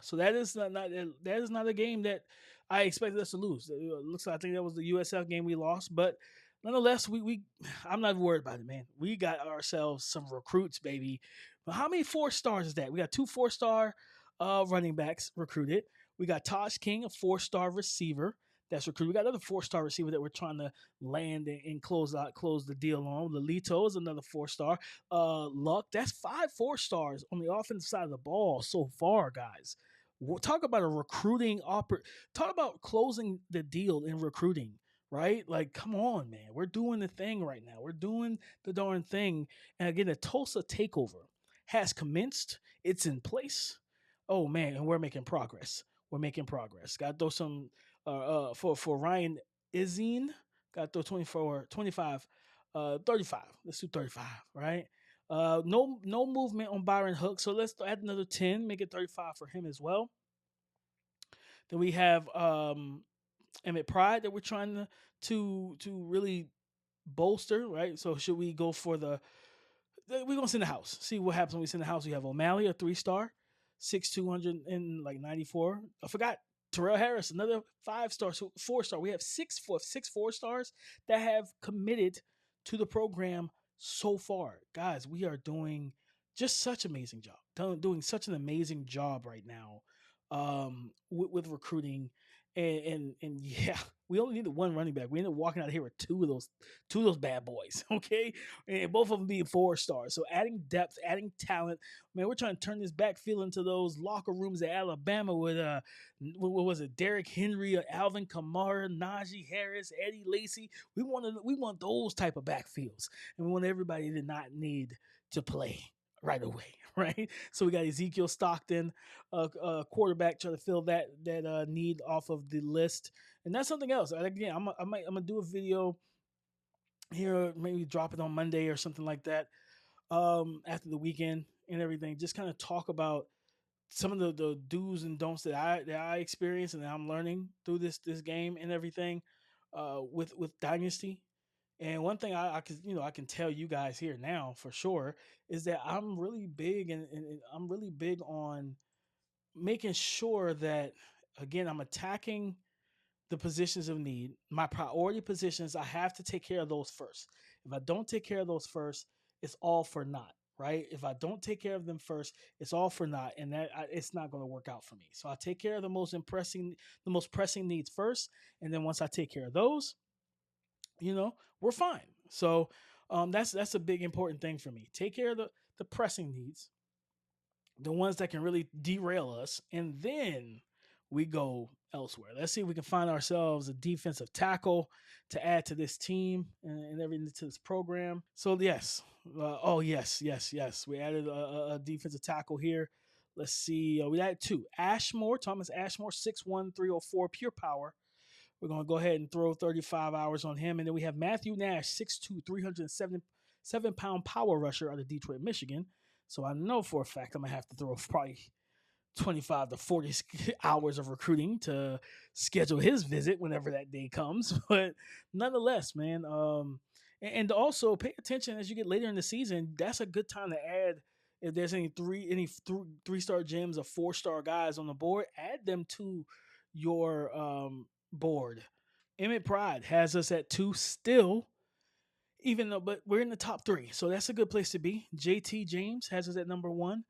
So that is not a game that I expected us to lose. It looks like I think that was the USF game we lost, but nonetheless, we I'm not worried about it, man. We got ourselves some recruits, baby. But how many 4-stars is that? We got 2 4-star running backs recruited. We got Taj King, a 4-star receiver that's recruited. We got another 4-star receiver that we're trying to land and close the deal on. Lelito is another 4-star. Luck, that's 5 4-stars on the offensive side of the ball so far, guys. Talk about talk about closing the deal in recruiting, right? Like, come on, man. We're doing the thing right now. We're doing the darn thing. And again, the Tulsa takeover has commenced. It's in place. Oh man, and we're making progress. We're making progress. Got to throw some for Ryan Izine. Got to throw 24, 25, 35. Let's do 35, right? No movement on Byron Hook, so let's add another 10, make it 35 for him as well. Then we have Emmett Pride that we're trying to really bolster, right? So should we go for we're gonna send the house. See what happens when we send the house. We have O'Malley, a 3-star, 6'2", and like 94. I forgot Terrell Harris, another 5-star, so 4-star. We have 6 4-stars that have committed to the program so far. Guys, we are doing just such an amazing job. Doing such an amazing job right now with recruiting. And yeah, we only needed 1 running back. We ended up walking out of here with two of those bad boys, okay? And both of them being 4-stars. So adding depth, adding talent. Man, we're trying to turn this backfield into those locker rooms at Alabama with what was it? Derrick Henry, Alvin Kamara, Najee Harris, Eddie Lacy. We want those type of backfields, and we want everybody to not need to play right away, right? So we got Ezekiel Stockton, quarterback, trying to fill that need off of the list, and that's something else. Again, I'm gonna do a video here, maybe drop it on Monday or something like that, after the weekend and everything. Just kind of talk about some of the do's and don'ts that I experience and that I'm learning through this game and everything, with Dynasty And one thing I can I can tell you guys here now for sure is that I'm really big and I'm really big on making sure that again I'm attacking the positions of need. My priority positions, I have to take care of those first. If I don't take care of those first, it's all for naught, right? If I don't take care of them first, it's all for naught, and it's not going to work out for me. So I take care of the most pressing needs first, and then once I take care of those, we're fine. So that's a big important thing for me. Take care of the pressing needs, the ones that can really derail us, and then we go elsewhere. Let's see if we can find ourselves a defensive tackle to add to this team and everything to this program. So yes, yes. We added a defensive tackle here. Let's see. We added two. Thomas Ashmore, 6'1", 304, pure power. We're going to go ahead and throw 35 hours on him. And then we have Matthew Nash, 6'2", 307-pound power rusher out of Detroit, Michigan. So I know for a fact I'm going to have to throw probably 25 to 40 hours of recruiting to schedule his visit whenever that day comes. But nonetheless, man, and also pay attention as you get later in the season. That's a good time to add. If there's any three-star gems or four-star guys on the board, add them to your board. Emmett Pride has us at 2 still, even though, but we're in the top 3, so that's a good place to be. JT James has us at number 1,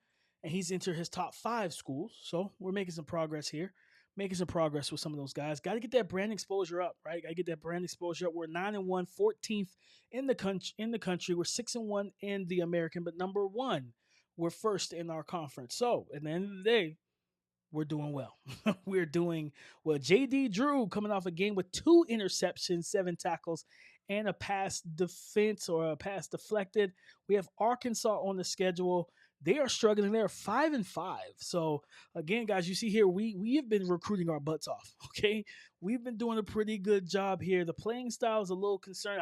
and he's entered his top 5 schools, so we're making some progress here. Making some progress with some of those guys. Got to get that brand exposure up, right? Got to get that brand exposure up. We're 9-1, 14th in the country. We're 6-1 in the American, but number 1, we're first in our conference. So at the end of the day, we're doing well. We're doing well. JD Drew coming off a game with 2 interceptions, 7 tackles, and a pass defense or a pass deflected. We have Arkansas on the schedule. They are struggling. They're 5-5. So again, guys, you see here we have been recruiting our butts off. Okay, we've been doing a pretty good job here. The playing style is a little concerned.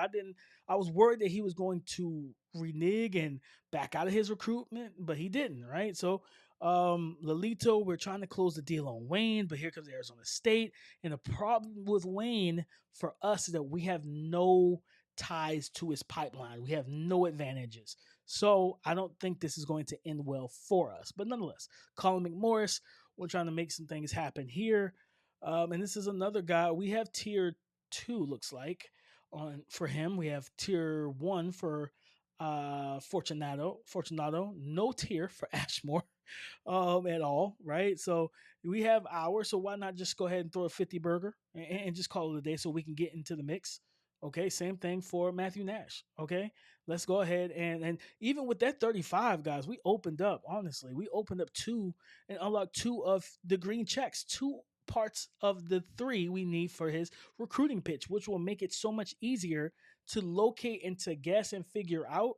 I was worried that he was going to renege and back out of his recruitment, but he didn't. Right, so Lolito, we're trying to close the deal on Wayne, but here comes Arizona State. And the problem with Wayne for us is that we have no ties to his pipeline. We have no advantages. So I don't think this is going to end well for us. But nonetheless, Colin McMorris, we're trying to make some things happen here. And this is another guy. We have tier 2, looks like, for him. We have tier 1 for Fortunato. No tier for Ashmore at all, right? So we have ours, so why not just go ahead and throw a 50 burger and just call it a day so we can get into the mix. Okay, same thing for Matthew Nash. Okay, let's go ahead and even with that 35, guys, we opened up, honestly, we opened up 2 and unlocked 2 of the green checks, 2 parts of the 3 we need for his recruiting pitch, which will make it so much easier to locate and to guess and figure out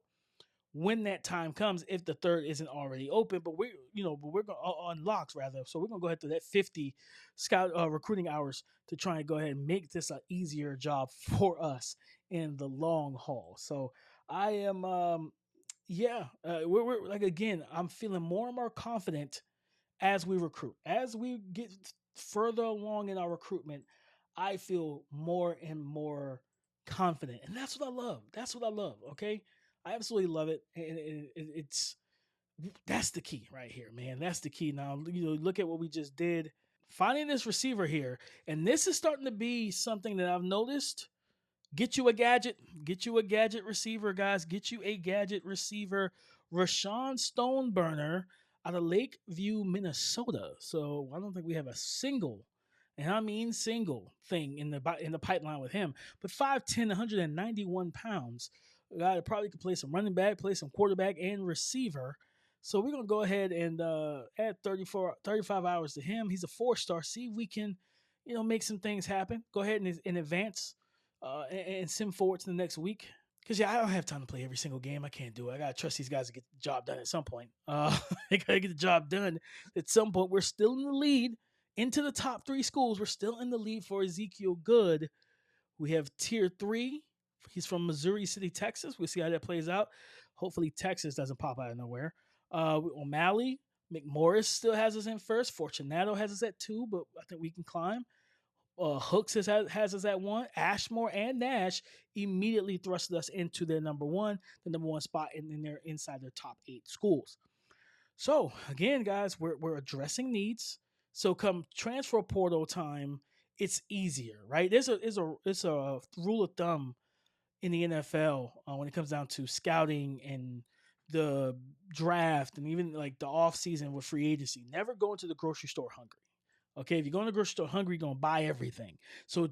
when that time comes, if the third isn't already open. But we're going on locks rather. So we're gonna go ahead to that 50 scout recruiting hours to try and go ahead and make this an easier job for us in the long haul. So I am, we're like, again, I'm feeling more and more confident as we recruit, as we get further along in our recruitment. I feel more and more confident, and that's what I love. That's what I love. Okay, I absolutely love it, and it's that's the key right here, man. That's the key. Now, look at what we just did, finding this receiver here, and this is starting to be something that I've noticed. Get you a gadget receiver, guys. Get you a gadget receiver, Rashawn Stoneburner out of Lakeview, Minnesota. So I don't think we have a single, and I mean single, thing in the pipeline with him. But 5'10", 191 pounds. A guy that probably could play some running back, play some quarterback, and receiver. So we're going to go ahead and add 35 hours to him. He's a 4-star. See if we can, make some things happen. Go ahead and advance and send forward to the next week. Because, I don't have time to play every single game. I can't do it. I got to trust these guys to get the job done at some point. They got to get the job done at some point. We're still in the lead into the top 3 schools. We're still in the lead for Ezekiel Good. We have tier 3. He's from Missouri City, Texas. We'll see how that plays out. Hopefully Texas doesn't pop out of nowhere. O'Malley, McMorris still has us in first. Fortunato has us at 2, but I think we can climb. Hooks has us at 1. Ashmore and Nash immediately thrusted us into their the number one spot, and they're inside their top 8 schools. So again, guys, we're addressing needs. So come transfer portal time, it's easier, right? There's a rule of thumb in the NFL when it comes down to scouting and the draft and even like the off season with free agency. Never go into the grocery store hungry. Okay, if you go in the grocery store hungry, you're gonna buy everything. So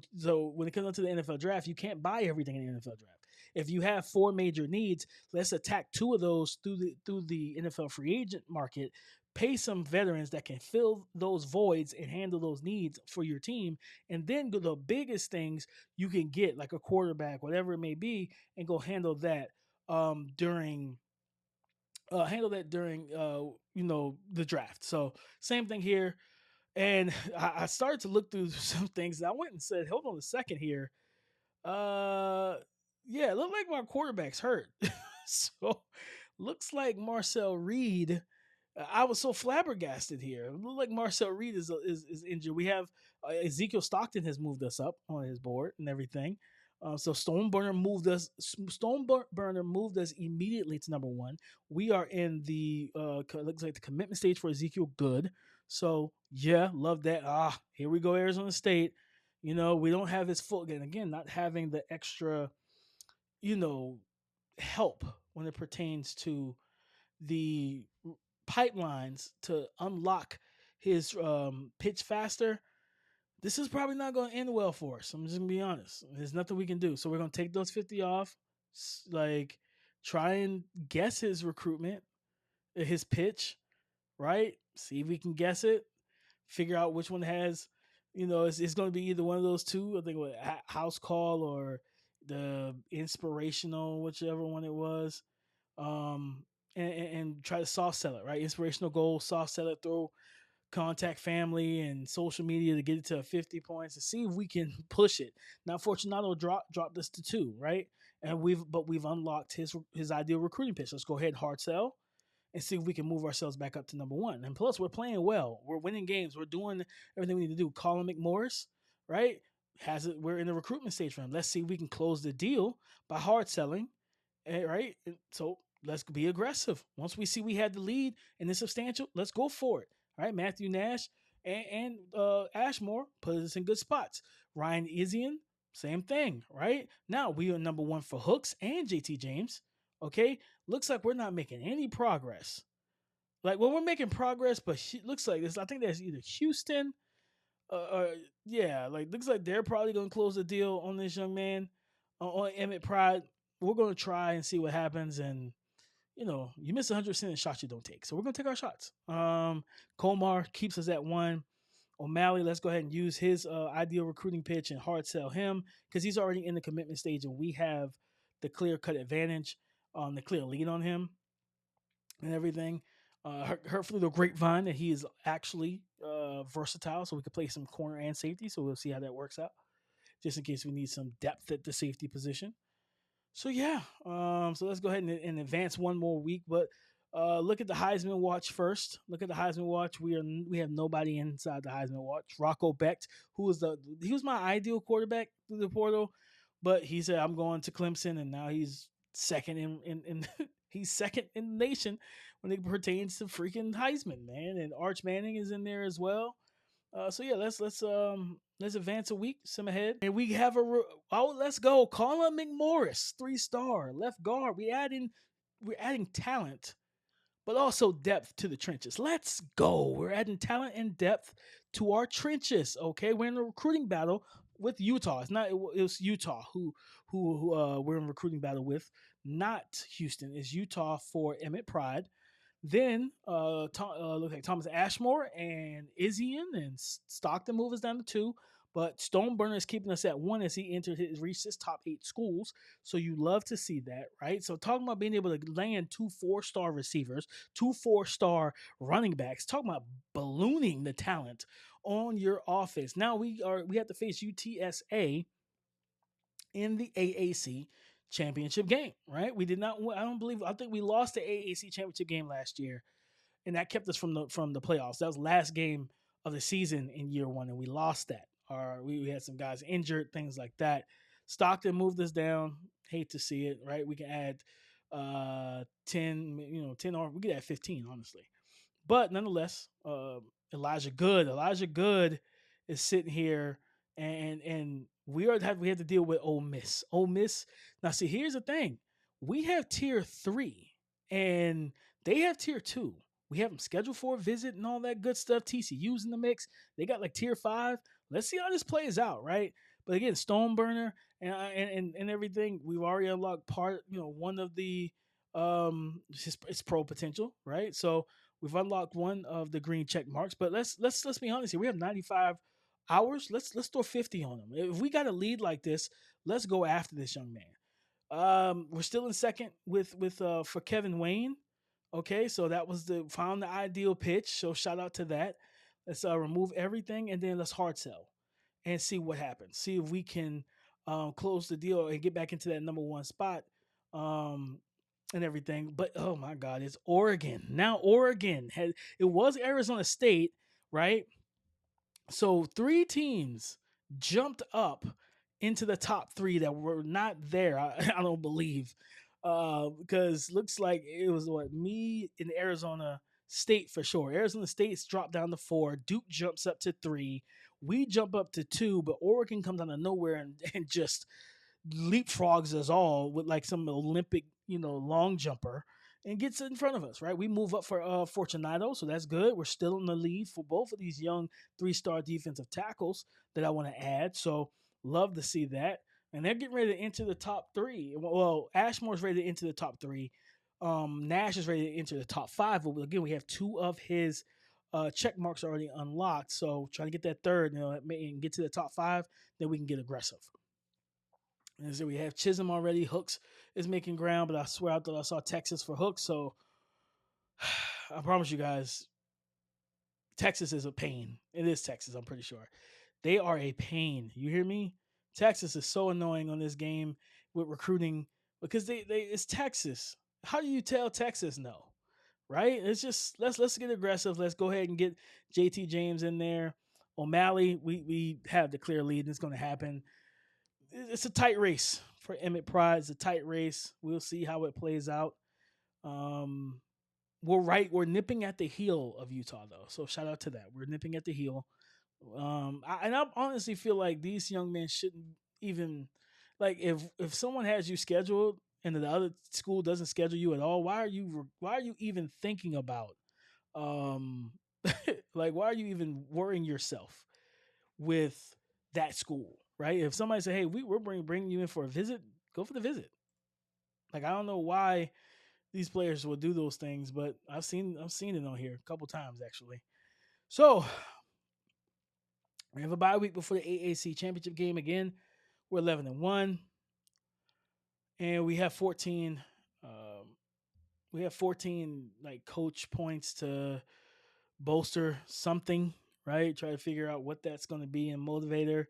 when it comes down to the NFL draft, you can't buy everything in the NFL draft. If you have 4 major needs, let's attack 2 of those through the NFL free agent market. Pay some veterans that can fill those voids and handle those needs for your team, and then the biggest things you can get, like a quarterback, whatever it may be, and go during the draft. So same thing here. And I started to look through some things. And I went and said, hold on a second here. Yeah, it looked like my quarterback's hurt. So looks like Marcel Reed. I was so flabbergasted here. It looked like Marcel Reed is injured. We have Ezekiel Stockton has moved us up on his board and everything. So Stoneburner moved us immediately to number 1. We are in the looks like the commitment stage for Ezekiel Good. So yeah, love that. Here we go, Arizona State. We don't have his full again, not having the extra, help when it pertains to the pipelines to unlock his pitch faster. This is probably not going to end well for us. I'm just going to be honest. There's nothing we can do. So we're going to take those 50 off, like try and guess his recruitment, his pitch, right? See if we can guess it, figure out which one has, it's going to be either one of those 2. I think what House Call or the Inspirational, whichever one it was. And try to soft sell it, right? Inspirational goal, soft sell it, throw contact family and social media to get it to 50 points to see if we can push it. Now Fortunato dropped us to 2, right? And we've unlocked his ideal recruiting pitch. Let's go ahead and hard sell and see if we can move ourselves back up to number 1. And plus, we're playing well. We're winning games. We're doing everything we need to do. Colin McMorris, right? We're in the recruitment stage for him. Let's see if we can close the deal by hard selling, right? So let's be aggressive. Once we see we had the lead and it's substantial, let's go for it. All right, Matthew Nash and Ashmore put us in good spots. Ryan Izian, same thing, right? Now we are number 1 for Hooks and JT James. Okay, looks like we're not making any progress. Like, well, we're making progress, but looks like this. I think that's either Houston, looks like they're probably going to close the deal on this young man, on Emmett Pride. We're going to try and see what happens, and you miss 100% of shots you don't take. So we're going to take our shots. Komar keeps us at 1. O'Malley, let's go ahead and use his ideal recruiting pitch and hard sell him because he's already in the commitment stage and we have the clear-cut advantage, the clear lead on him and everything. Heard through the grapevine that he is actually versatile, so we could play some corner and safety. So we'll see how that works out, just in case we need some depth at the safety position. So yeah, so let's go ahead and advance one more week. But look at the Heisman watch first. Look at the Heisman watch. We have nobody inside the Heisman watch. Rocco Becht, he was my ideal quarterback through the portal, but he said I'm going to Clemson, and now he's second in he's second in the nation when it pertains to freaking Heisman, man. And Arch Manning is in there as well. So yeah, let's advance a week, some ahead, and we have let's go, Colin McMorris, 3-star left guard. We're adding talent, but also depth to the trenches. Let's go. We're adding talent and depth to our trenches. Okay, we're in a recruiting battle with Utah. It was Utah who we're in recruiting battle with, not Houston. It's Utah for Emmett Pride. Then look like Thomas Ashmore and Izian and Stockton move us down to 2. But Stoneburner is keeping us at 1 as he reached his top 8 schools. So you love to see that, right? So talking about being able to land 2 4-star receivers, 2 4-star running backs, talking about ballooning the talent on your offense. Now we have to face UTSA in the AAC championship game, right? We did not. I think we lost the AAC championship game last year, and that kept us from the playoffs. That was the last game of the season in year 1, and we lost that. We had some guys injured, things like that. Stockton moved us down. Hate to see it, right? We can add 10, 10, or we could add 15, honestly. But nonetheless, Elijah Good is sitting here, and we have to deal with Ole Miss. Ole Miss. Now, see, here's the thing: we have tier 3, and they have tier 2. We have them scheduled for a visit and all that good stuff. TCU's in the mix. They got like tier 5. Let's see how this plays out, right? But again, Stoneburner and everything. We've already unlocked one of the it's pro potential, right? So we've unlocked one of the green check marks, but let's be honest here. We have 95 hours. Let's throw 50 on them. If we got a lead like this, let's go after this young man. We're still in second with for Kevin Wayne. Okay, so that was found the ideal pitch. So shout out to that. Let's remove everything and then let's hard sell and see what happens. See if we can close the deal and get back into that number 1 spot. And everything. But oh my God, it's Oregon. Now Oregon it was Arizona State, right? So 3 teams jumped up into the top 3 that were not there. I don't believe. Because looks like it was me in Arizona State for sure. Arizona State's dropped down to 4. Duke jumps up to 3. We jump up to 2, but Oregon comes out of nowhere and just leapfrogs us all with like some Olympic, long jumper and gets in front of us, right? We move up for Fortunato, so that's good. We're still in the lead for both of these young 3-star defensive tackles that I want to add. So love to see that. And they're getting ready to enter the top 3. Well, Ashmore's ready to enter the top 3. Nash is ready to enter the top 5. But again, we have 2 of his check marks already unlocked. So trying to get that third, and get to the top 5, then we can get aggressive. And so we have Chisholm already. Hooks is making ground, but I swear I thought I saw Texas for Hooks. So I promise you guys, Texas is a pain. It is Texas, I'm pretty sure. They are a pain. You hear me? Texas is so annoying on this game with recruiting because it's Texas. How do you tell Texas no? Right? It's just let's get aggressive. Let's go ahead and get JT James in there. O'Malley, we have the clear lead, and it's going to happen. It's a tight race for Emmett Pride. It's a tight race. We'll see how it plays out. We're nipping at the heel of Utah though, so shout out to that. We're nipping at the heel. I honestly feel like these young men shouldn't even like if someone has you scheduled and the other school doesn't schedule you at all. Why are you even thinking about like why are you even worrying yourself with that school? Right? If somebody say, "Hey, we're bringing you in for a visit," go for the visit. Like I don't know why these players will do those things, but I've seen it on here a couple times actually. So we have a bye week before the AAC championship game again. We're 11-1, and we have 14. We have 14 like coach points to bolster something, right? Try to figure out what that's going to be and motivator.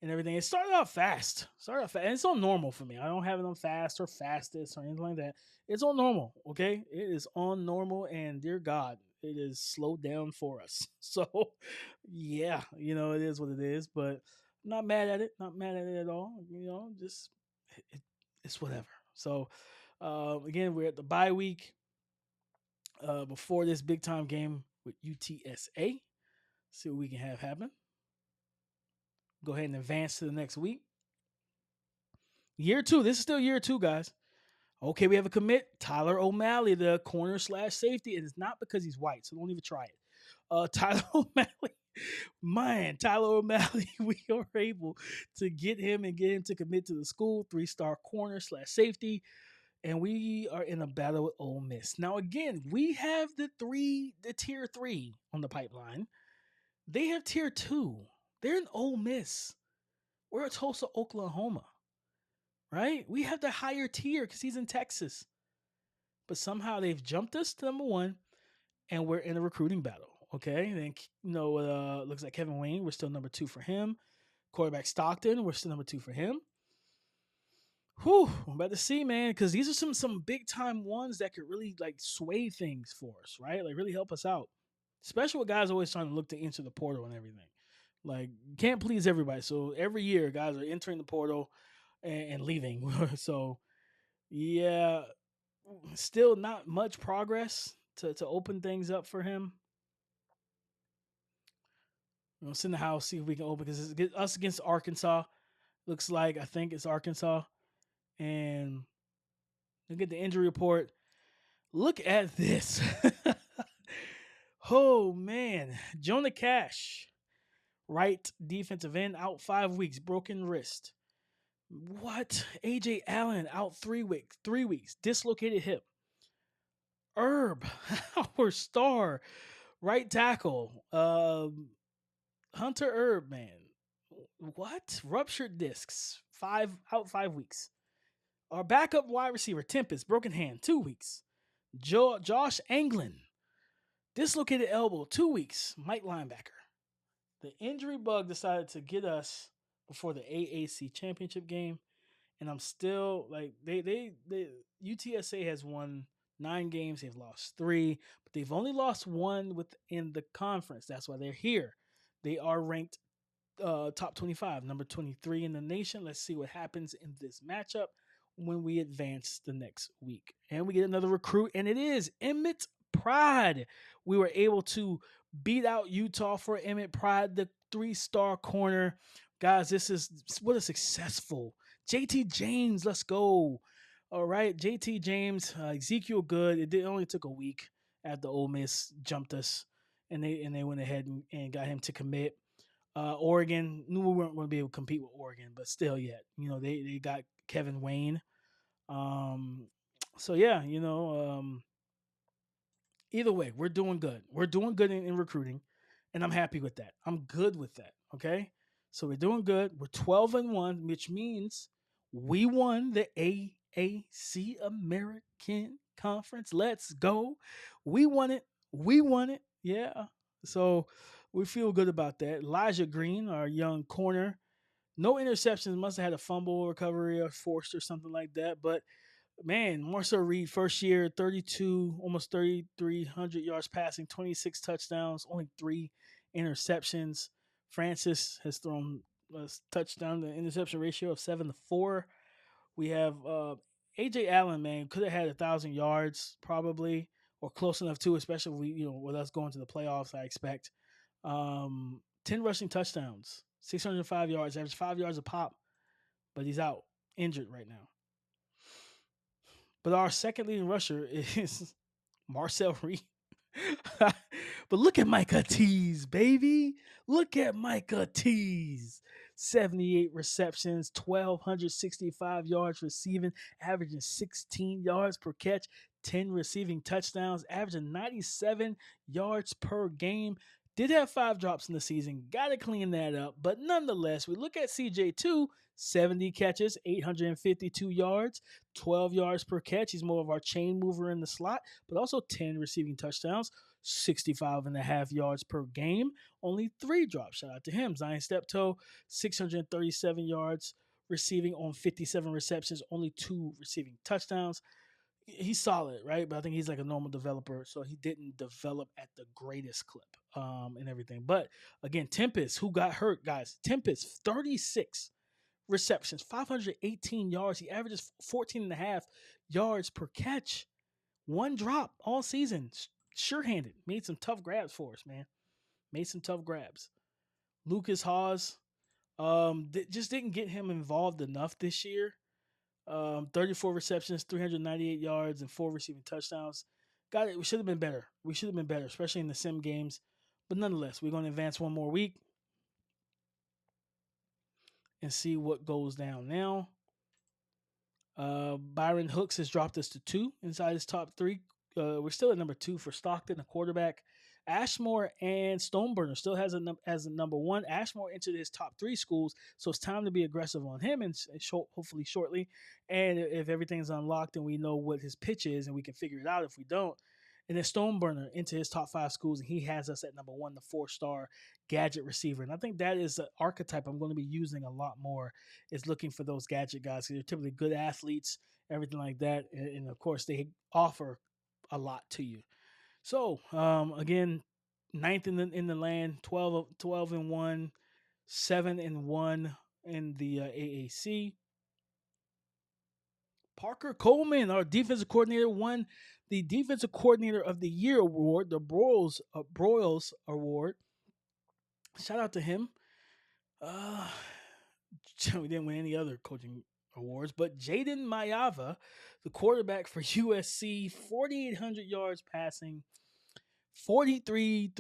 And everything. It started out fast. And it's on normal for me. I don't have it on fast or fastest or anything like that. It's on normal, okay? It is on normal, and dear God, it is slowed down for us. So, yeah, it is what it is. But I'm not mad at it. Not mad at it at all. Just it's whatever. So, again, we're at the bye week before this big time game with UTSA. See what we can have happen. Go ahead and advance to the next week. Year 2. This is still year 2, guys. Okay, we have a commit. Tyler O'Malley, the corner/safety. And it's not because he's white, so don't even try it. Tyler O'Malley. Tyler O'Malley, we are able to get him to commit to the school. 3-star corner/safety. And we are in a battle with Ole Miss. Now, again, we have the tier 3 on the pipeline. They have tier 2. They're in Ole Miss. We're at Tulsa, Oklahoma, right? We have the higher tier because he's in Texas. But somehow they've jumped us to number 1, and we're in a recruiting battle, okay? And then, looks like Kevin Wayne, we're still number 2 for him. Quarterback Stockton, we're still number 2 for him. Whew, I'm about to see, man, because these are some big-time ones that could really, like, sway things for us, right? Like, really help us out. Especially with guys always trying to look to enter the portal and everything. Like, can't please everybody. So every year, guys are entering the portal and leaving. So yeah, still not much progress to open things up for him. Send the house, see if we can open because it's us against Arkansas. Looks like I think it's Arkansas, and look at the injury report. Look at this. Oh man, Jonah Cash, right defensive end, out 5 weeks, broken wrist. What? AJ Allen out 3 weeks, 3 weeks, dislocated hip. Herb, our star right tackle, Hunter Herb, man. What? Ruptured discs, 5 weeks. Our backup wide receiver, Tempest, broken hand, 2 weeks. Josh Anglin, dislocated elbow, 2 weeks. Mike linebacker. The injury bug decided to get us before the AAC championship game, and I'm still like they UTSA has won 9 games, they've lost 3, but they've only lost 1 within the conference. That's why they're here. They are ranked top 25, number 23 in the nation. Let's see what happens in this matchup when we advance the next week. And we get another recruit, and it is Emmett Pride. We were able to beat out Utah for Emmett Pride, the 3-star corner. Guys, this is what a successful JT James. Let's go. All right, JT James, Ezekiel Good. It only took a week after Ole Miss jumped us, and they went ahead and got him to commit. Oregon, knew we weren't going to be able to compete with Oregon, but still, yet they got Kevin Wayne. So yeah, either way, we're doing good. We're doing good in recruiting, and I'm happy with that. I'm good with that. Okay, so we're doing good. We're 12-1, which means we won the AAC American Conference. Let's go. We won it. We won it. Yeah. So we feel good about that. Elijah Green, our young corner, no interceptions. Must have had a fumble recovery or forced or something like that. But man, Marcel Reed, first year, 32, almost 3,300 yards passing, 26 touchdowns, only 3 interceptions. Francis has thrown a touchdown to interception ratio of 7-4. We have AJ Allen, man, could have had 1,000 yards probably, or close enough to, especially if with us going to the playoffs. I expect 10 rushing touchdowns, 605 yards, average 5 yards a pop, but he's out injured right now. But our second leading rusher is Marcel Reed. But look at Micah Tees, baby. Look at Micah Tees. 78 receptions, 1,265 yards receiving, averaging 16 yards per catch, 10 receiving touchdowns, averaging 97 yards per game. Did have 5 drops in the season. Got to clean that up. But nonetheless, we look at CJ2, 70 catches, 852 yards, 12 yards per catch. He's more of our chain mover in the slot, but also 10 receiving touchdowns, 65 and a half yards per game. Only 3 drops. Shout out to him. Zion Steptoe, 637 yards receiving on 57 receptions, only 2 receiving touchdowns. He's solid, right? But I think he's like a normal developer, so he didn't develop at the greatest clip and everything. But again, Tempest, who got hurt, guys. Tempest, 36 receptions, 518 yards. He averages 14 and a half yards per catch. 1 drop all season. Sure-handed. Made some tough grabs for us, man. Made some tough grabs. Lucas Hawes just didn't get him involved enough this year. 34 receptions, 398 yards, and 4 receiving touchdowns. Got it. We should have been better. We should have been better, especially in the sim games. But nonetheless, we're going to advance one more week and see what goes down now. Byron Hooks has dropped us to 2 inside his top 3. We're still at number 2 for Stockton, a quarterback. Ashmore and Stoneburner still has as a number 1. Ashmore entered his top 3 schools, so it's time to be aggressive on him, and hopefully shortly. And if everything's unlocked and we know what his pitch is, and we can figure it out if we don't. And then Stoneburner into his top 5 schools, and he has us at number 1, the 4-star gadget receiver. And I think that is an archetype I'm going to be using a lot more, is looking for those gadget guys. They're typically good athletes, everything like that. And of course, they offer a lot to you. So, again, 9th in the land, 12-1. 7-1 in the AAC. Parker Coleman, our defensive coordinator, won the Defensive Coordinator of the Year award, the Broyles Award. Shout out to him. Uh, we didn't win any other coaching awards, but Jaden Mayava, the quarterback for USC, 4,800 yards passing, 43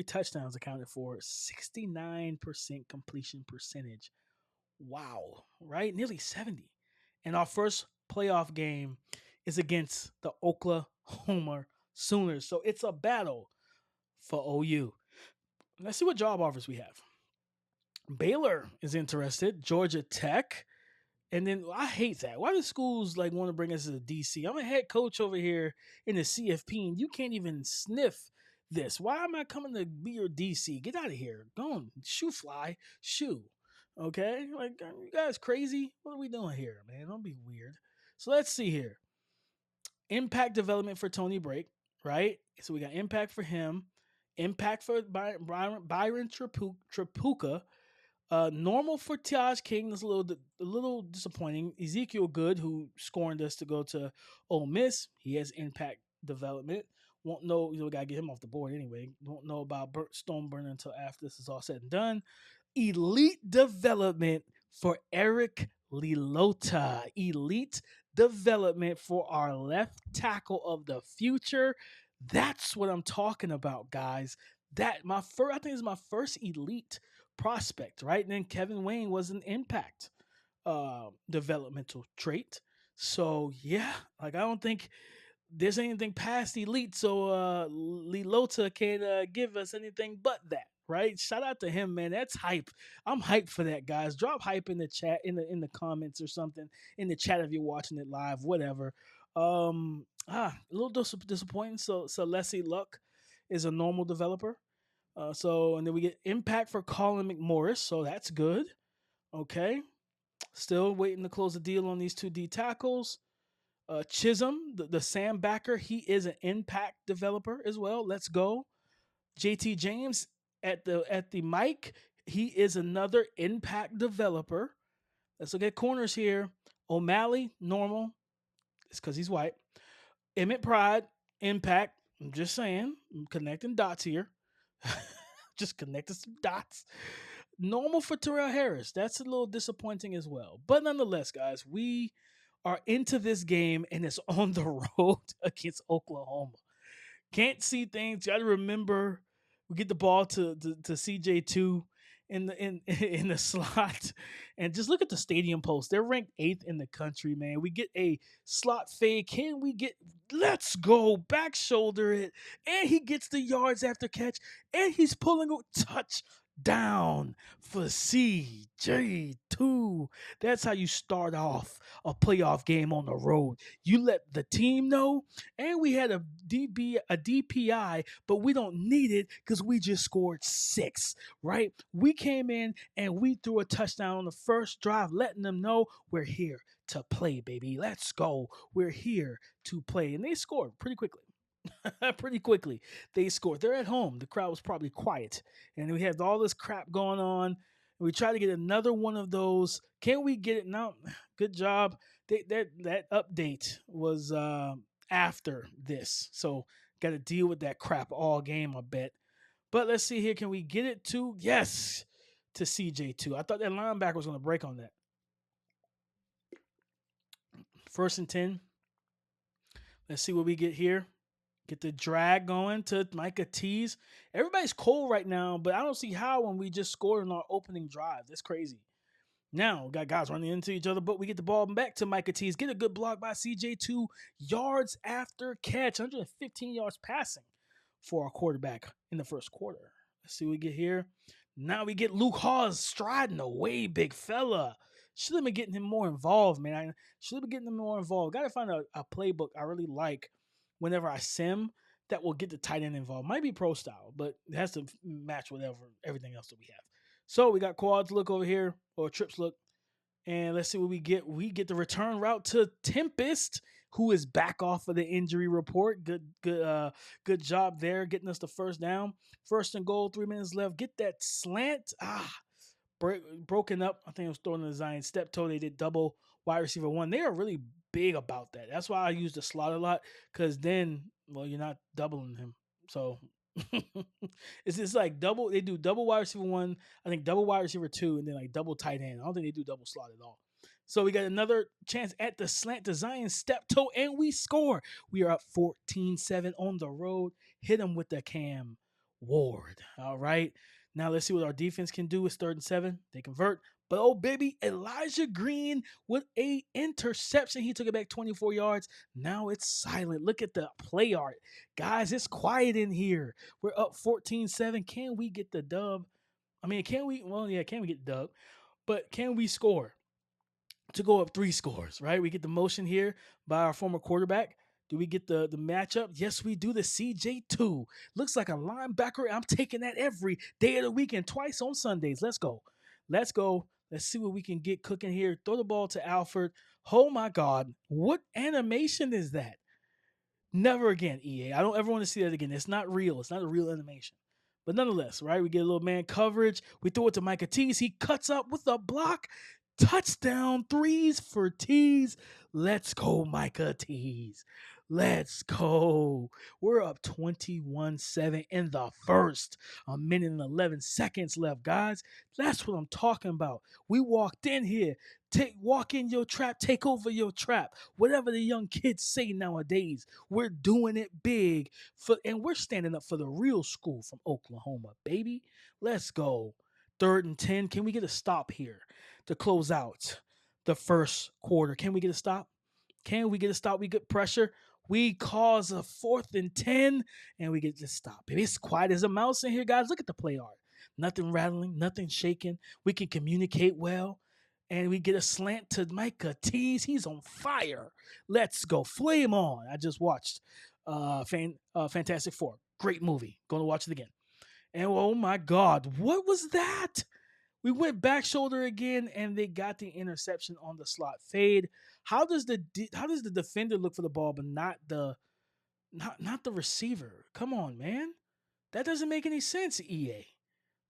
touchdowns accounted for, 69% completion percentage. Wow, right? Nearly 70. And our first playoff game is against the Oklahoma Sooners. So it's a battle for OU. Let's see what job offers we have. Baylor is interested, Georgia Tech. And then I hate that. Why do schools like want to bring us to the DC? I'm a head coach over here in the CFP, and you can't even sniff this. Why am I coming to be your DC? Get out of here. Go on, shoe fly, shoe. Okay, like are you guys crazy? What are we doing here, man? Don't be weird. So let's see here. Impact development for Tony Brake, right? So we got impact for him, impact for Byron Trapuka. Normal for Taj King. That's a little disappointing. Ezekiel Good, who scorned us to go to Ole Miss, he has impact development. Won't know. We gotta get him off the board anyway. Won't know about Stoneburner until after this is all said and done. Elite development for Eric Lilota. Elite development for our left tackle of the future. That's what I'm talking about, guys. I think it's my first elite prospect, right? And then Kevin Wayne was an impact developmental trait. So yeah, like I don't think there's anything past elite. So Lilota can give us anything but that, right? Shout out to him, man. That's hype. I'm hyped for that, guys. Drop hype in the chat, in the comments or something, in the chat if you're watching it live, whatever. A little disappointing. So Leslie Luck is a normal developer. And then we get impact for Colin McMorris, so that's good. Okay. Still waiting to close the deal on these 2 D tackles. Chisholm, the Sam backer, he is an impact developer as well. Let's go. JT James at the mic, he is another impact developer. Let's look at corners here. O'Malley, normal. It's because he's white. Emmett Pride, impact. I'm just saying. I'm connecting dots here. Just connected some dots. Normal for Terrell Harris. That's a little disappointing as well. But nonetheless, guys, we are into this game and it's on the road against Oklahoma. Can't see things. Got to remember, we get the ball to CJ2 in the slot, and just look at the stadium post. They're ranked 8th in the country, man. We get a slot fade. Can we get? Let's go back shoulder it, and he gets the yards after catch, and he's pulling a touchdown for CJ2. That's how you start off a playoff game on the road. You let the team know, and we had a DPI, but we don't need it because we just scored 6, right? We came in and we threw a touchdown on the first drive, letting them know we're here to play, baby. Let's go. We're here to play. And they scored pretty quickly. Pretty quickly. They scored. They're at home. The crowd was probably quiet. And we had all this crap going on. We tried to get another one of those. Can we get it? No. Good job. That update was after this. So got to deal with that crap all game, I bet. But let's see here. Can we get it to? Yes, to CJ2. I thought that linebacker was going to break on that. 1st and 10. Let's see what we get here. Get the drag going to Micah Tees. Everybody's cold right now, but I don't see how when we just scored on our opening drive. That's crazy. Now, we got guys running into each other, but we get the ball back to Micah Tees. Get a good block by CJ2. Yards after catch. 115 yards passing for our quarterback in the first quarter. Let's see what we get here. Now we get Luke Hawes striding away, big fella. Should have been getting him more involved, man. Should have been getting him more involved. Got to find a playbook I really like whenever I sim that will get the tight end involved. Might be pro style, but it has to match everything else that we have. So we got quads look over here, or trips look. And let's see what we get. We get the return route to Tempest. who is back off of the injury report. Good job there, getting us the first down. First and goal, 3 minutes left. Get that slant. Broken up. I think it was thrown in the Zion step toe. They did double wide receiver one. They are really big about that. That's why I use the slot a lot, because then, well, you're not doubling him. So it's just like double. They do double wide receiver one, I think double wide receiver two, and then like double tight end. I don't think they do double slot at all. So we got another chance at the slant to Zion step toe, and we score. We are up 14-7 on the road. Hit them with the Cam Ward. All right. Now let's see what our defense can do. It's 3rd and 7. They convert. But oh baby, Elijah Green with a interception. He took it back 24 yards. Now it's silent. Look at the play art. Guys, it's quiet in here. We're up 14-7. Can we get the dub? I mean, can we? Well, yeah, can we get the dub? But can we score to go up 3 scores, right? We get the motion here by our former quarterback. Do we get the matchup? Yes, we do. The CJ2. Looks like a linebacker. I'm taking that every day of the week and twice on Sundays. Let's go. Let's go. Let's see what we can get cooking here. Throw the ball to Alfred. Oh, my God. What animation is that? Never again, EA. I don't ever want to see that again. It's not real. It's not a real animation. But nonetheless, right? We get a little man coverage. We throw it to Micah Tease. He cuts up with a block. Touchdown, 3s for Tease. Let's go, Micah Tease. Let's go. We're up 21-7 in the first. 1:11 left, guys. That's what I'm talking about. We walked in here. Walk in your trap, take over your trap. Whatever the young kids say nowadays, we're doing it big. And we're standing up for the real school from Oklahoma, baby. Let's go. 3rd and 10. Can we get a stop here to close out the first quarter? Can we get a stop? Can we get a stop? We get pressure. We cause a 4th and 10, and we get to stop. It's quiet as a mouse in here, guys. Look at the play art. Nothing rattling, nothing shaking. We can communicate well, and we get a slant to Micah Tease. He's on fire. Let's go. Flame on. I just watched Fantastic Four. Great movie. Going to watch it again. And oh, my God, what was that? We went back shoulder again, and they got the interception on the slot fade. How does the defender look for the ball, but not the receiver? Come on, man. That doesn't make any sense, EA.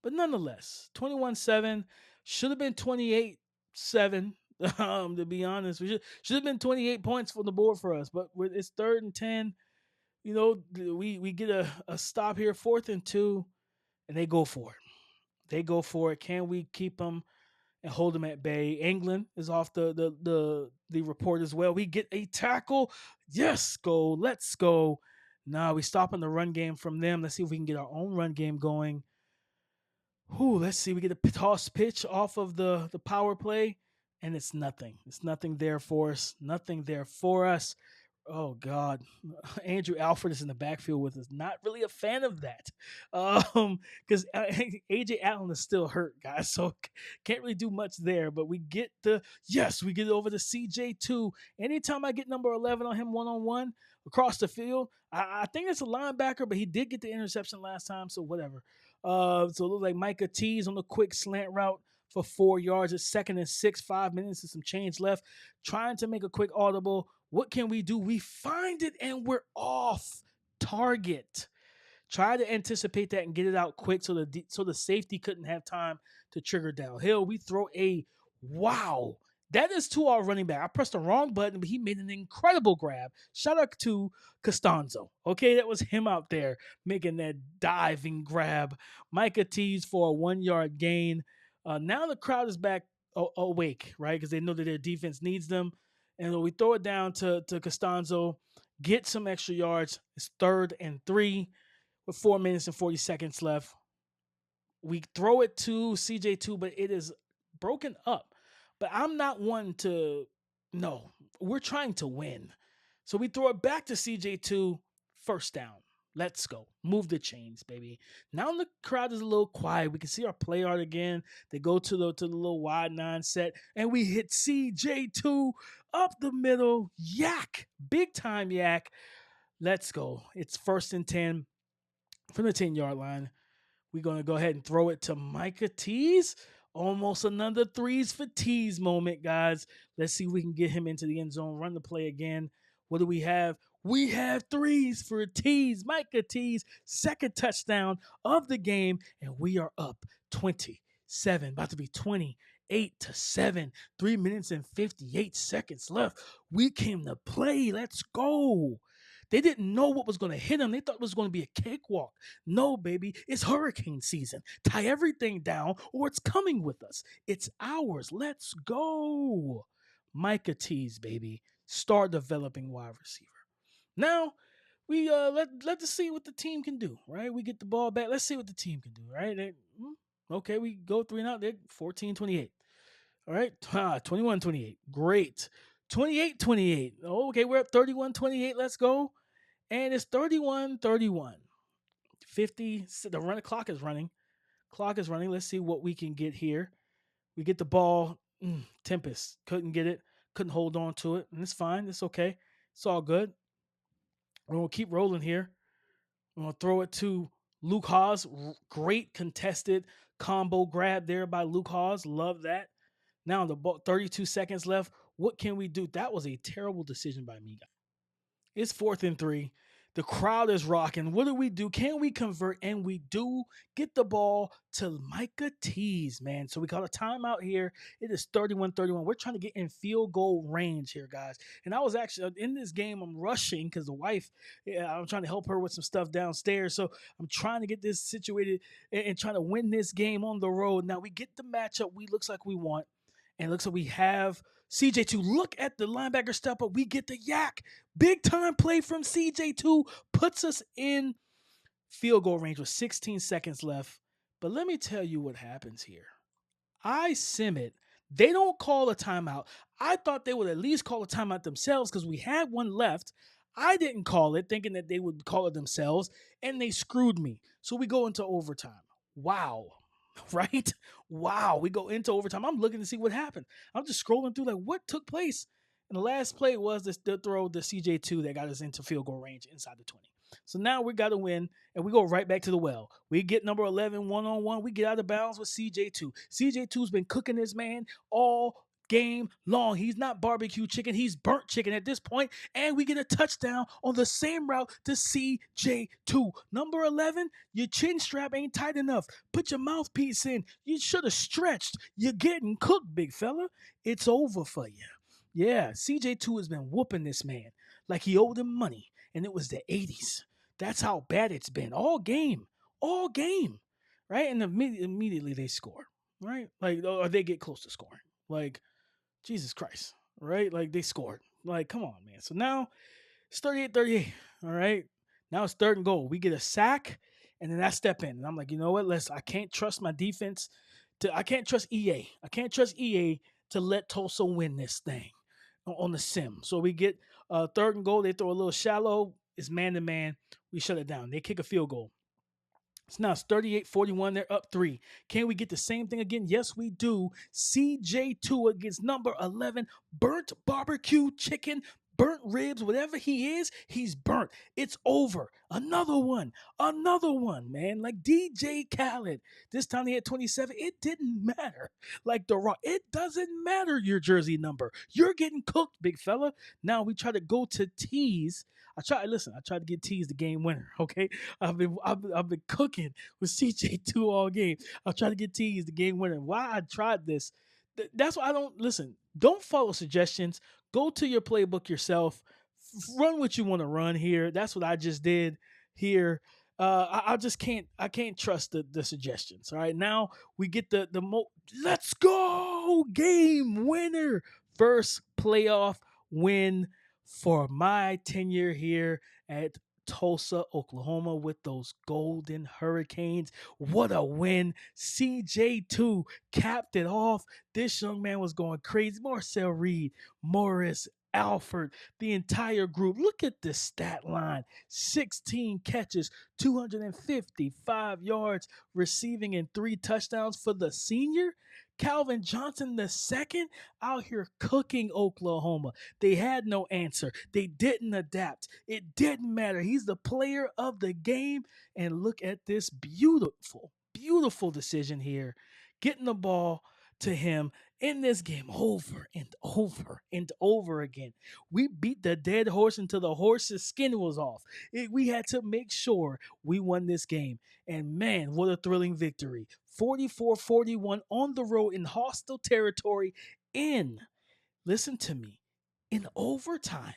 But nonetheless, 21-7 should have been 28-7. To be honest, we should have been 28 points for the board for us. But it's 3rd and 10. You know, we get a stop here, 4th and 2, and they go for it. They go for it. Can we keep them and hold them at bay? England is off the report as well. We get a tackle. Yes, go. Let's go. Now we stopping the run game from them. Let's see if we can get our own run game going. Let's see. We get a toss pitch off of the power play, and it's nothing. It's nothing there for us. Nothing there for us. Oh, God. Andrew Alford is in the backfield with us. Not really a fan of that. Because A.J. Allen is still hurt, guys. So can't really do much there. But we get we get it over to CJ2. Anytime I get number 11 on him one-on-one across the field, I think it's a linebacker, but he did get the interception last time, so whatever. So it looks like Micah Tease on the quick slant route for 4 yards. It's 2nd and 6, 5 minutes and some change left. Trying to make a quick audible. What can we do? We find it, and we're off target. Try to anticipate that and get it out quick so the safety couldn't have time to trigger downhill. We throw wow. That is to our running back. I pressed the wrong button, but he made an incredible grab. Shout out to Costanzo. Okay, that was him out there making that diving grab. Micah Tease for a 1-yard gain. Now the crowd is back awake, right? Because they know that their defense needs them. And we throw it down to Costanzo, get some extra yards. It's 3rd and 3 with 4 minutes and 40 seconds left. We throw it to CJ2, but it is broken up. But I'm not one to – no, we're trying to win. So we throw it back to CJ2, 1st down. Let's go. Move the chains, baby. Now the crowd is a little quiet. We can see our play art again. They go to the little wide 9 set, and we hit CJ2 up the middle. Yak. Big time yak. Let's go. It's 1st and 10 from the 10-yard line. We're going to go ahead and throw it to Micah Tease. Almost another 3s for Tease moment, guys. Let's see if we can get him into the end zone. Run the play again. What do we have? We have threes for Tees, Micah Tees, second touchdown of the game, and we are up 27, about to be 28-7. 3 minutes and 58 seconds left. We came to play. Let's go. They didn't know what was going to hit them. They thought it was going to be a cakewalk. No, baby, it's hurricane season. Tie everything down or it's coming with us. It's ours. Let's go. Micah Tees, baby. Start developing wide receiver. Now, we let's see what the team can do, right? We get the ball back. Let's see what the team can do, right? Okay, we go 3 and out. They're 14-28. All right. 21-28. Great. 28-28. Okay, we're up 31-28. Let's go. And it's 31-31. 50. The clock is running. Clock is running. Let's see what we can get here. We get the ball. Tempest couldn't get it. Couldn't hold on to it. And it's fine. It's okay. It's all good. We're going to keep rolling here. We're going to throw it to Luke Hawes. Great contested combo grab there by Luke Hawes. Love that. Now, the ball, 32 seconds left. What can we do? That was a terrible decision by me, guys. It's 4th and 3. The crowd is rocking. What do we do? Can we convert? And we do get the ball to Micah Tees, man. So we call a timeout here. It is 31-31. We're trying to get in field goal range here, guys. And I was actually in this game, I'm rushing because the wife, I'm trying to help her with some stuff downstairs. So I'm trying to get this situated and trying to win this game on the road. Now we get the matchup we looks like we want. And it looks like we have CJ2. Look at the linebacker step up. We get the yak. Big time play from CJ2 puts us in field goal range with 16 seconds left. But let me tell you what happens here. I sim it. They don't call a timeout. I thought they would at least call a timeout themselves because we had one left. I didn't call it, thinking that they would call it themselves, and they screwed me. So we go into overtime. Wow. Right? Wow. We go into overtime. I'm looking to see what happened. I'm just scrolling through like what took place. And the last play was the throw the CJ2 that got us into field goal range inside the 20. So now we got to win, and we go right back to the well. We get number 11 one-on-one. We get out of bounds with CJ2. CJ2's been cooking this man all game long. He's not barbecue chicken. He's burnt chicken at this point. And we get a touchdown on the same route to CJ2. Number 11, your chin strap ain't tight enough. Put your mouthpiece in. You should have stretched. You're getting cooked, big fella. It's over for you. Yeah, CJ2 has been whooping this man like he owed him money. And it was the 80s. That's how bad it's been. All game. All game. Right? And immediately they score. Right? Like, or they get close to scoring. Like, Jesus Christ, right? Like they scored. Like, come on, man. So now it's 38-38. All right. Now it's 3rd and goal. We get a sack, and then I step in. And I'm like, you know what? I can't trust my defense. I can't trust EA. I can't trust EA to let Tulsa win this thing on the sim. So we get 3rd and goal. They throw a little shallow. It's man to man. We shut it down. They kick a field goal. So now it's 38-41. They're up 3. Can we get the same thing again? Yes, we do. CJ2 against number 11. Burnt barbecue chicken, burnt ribs, whatever he is, he's burnt. It's over. Another one, man. Like DJ Khaled. This time he had 27. It didn't matter. Like The Rock, it doesn't matter your jersey number. You're getting cooked, big fella. Now we try to go to Tees. I tried to get Tees the game winner. Okay, I've been cooking with CJ2 all game. I tried to get Tees the game winner. Why I tried this? That's why I don't listen. Don't follow suggestions. Go to your playbook yourself. Run what you want to run here. That's what I just did here. I just can't. I can't trust the suggestions. All right, now we get the let's go game winner. First playoff win for my tenure here at Tulsa, Oklahoma with those Golden Hurricanes. What a win. CJ2 capped it off. This young man was going crazy. Marcel Reed, Morris, Alford, the entire group. Look at this stat line. 16 catches, 255 yards receiving, and 3 touchdowns for the senior. Calvin Johnson II out here cooking Oklahoma. They had no answer. They didn't adapt. It didn't matter. He's the player of the game. And look at this beautiful, beautiful decision here. Getting the ball to him in this game over and over and over again. We beat the dead horse until the horse's skin was off. We had to make sure we won this game. And man, what a thrilling victory. 44-41 on the road in hostile territory in, listen to me, in overtime,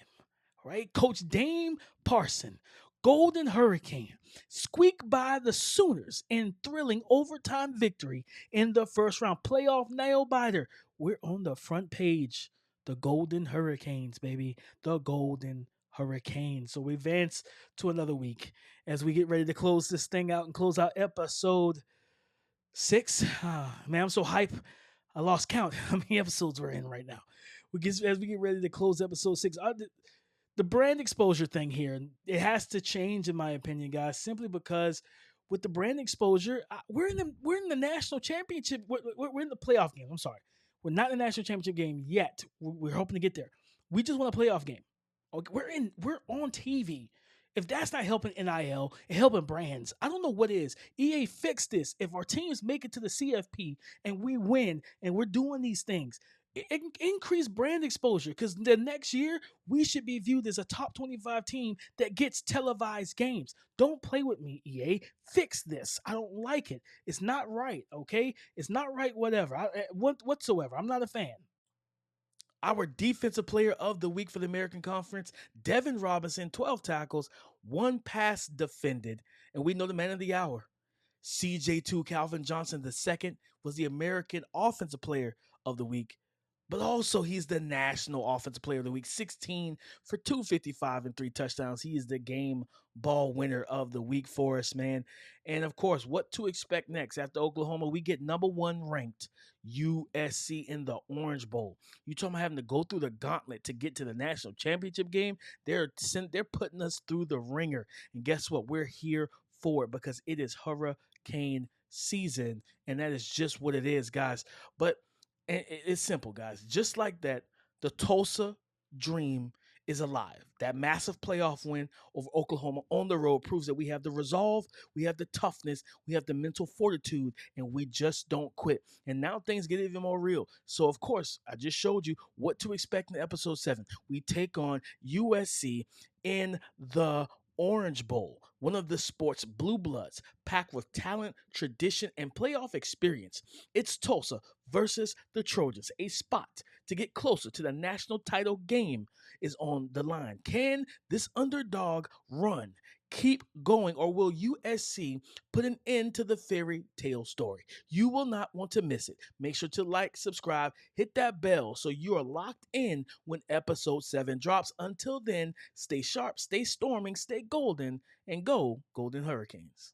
right? Coach Dame Parson, Golden Hurricane, squeak by the Sooners in thrilling overtime victory in the first round. Playoff nail biter. We're on the front page. The Golden Hurricanes, baby. The Golden Hurricanes. So we advance to another week as we get ready to close this thing out and close out episode 6. Man, I'm so hype. I lost count how many episodes we're in right now. As we get ready to close episode 6, the brand exposure thing here, it has to change in my opinion, guys, simply because with the brand exposure, we're in the national championship. We're in the playoff game. I'm sorry, we're not in the national championship game yet. We're hoping to get there. We just won a playoff game. Okay, we're on TV. If that's not helping NIL and helping brands, I don't know what is. EA, fix this. If our teams make it to the CFP and we win and we're doing these things, increase brand exposure, because the next year we should be viewed as a top 25 team that gets televised games. Don't play with me, EA. Fix this. I don't like it. It's not right, okay? It's not right, whatever. Whatsoever. I'm not a fan. Our defensive player of the week for the American Conference, Devin Robinson, 12 tackles, 1 pass defended, and we know the man of the hour. CJ2 Calvin Johnson II was the American Offensive Player of the Week, but also he's the National Offensive Player of the Week, 16 for 255 and 3 touchdowns. He is the game ball winner of the week for us, man. And of course, what to expect next after Oklahoma? We get number 1 ranked USC in the Orange Bowl. You talking about having to go through the gauntlet to get to the national championship game? They're putting us through the ringer. And guess what? We're here for it because it is hurricane season, and that is just what it is, guys. But it's simple, guys. Just like that, the Tulsa dream is alive. That massive playoff win over Oklahoma on the road proves that we have the resolve, we have the toughness, we have the mental fortitude, and we just don't quit. And now things get even more real. So, of course, I just showed you what to expect in episode 7. We take on USC in the Orange Bowl, one of the sport's blue bloods, packed with talent, tradition, and playoff experience. It's Tulsa versus the Trojans. A spot to get closer to the national title game is on the line. Can this underdog run keep going, or will USC put an end to the fairy tale story? You will not want to miss it. Make sure to like, subscribe, hit that bell so you are locked in when episode 7 drops. Until then, stay sharp, stay storming, stay golden, and go Golden Hurricanes.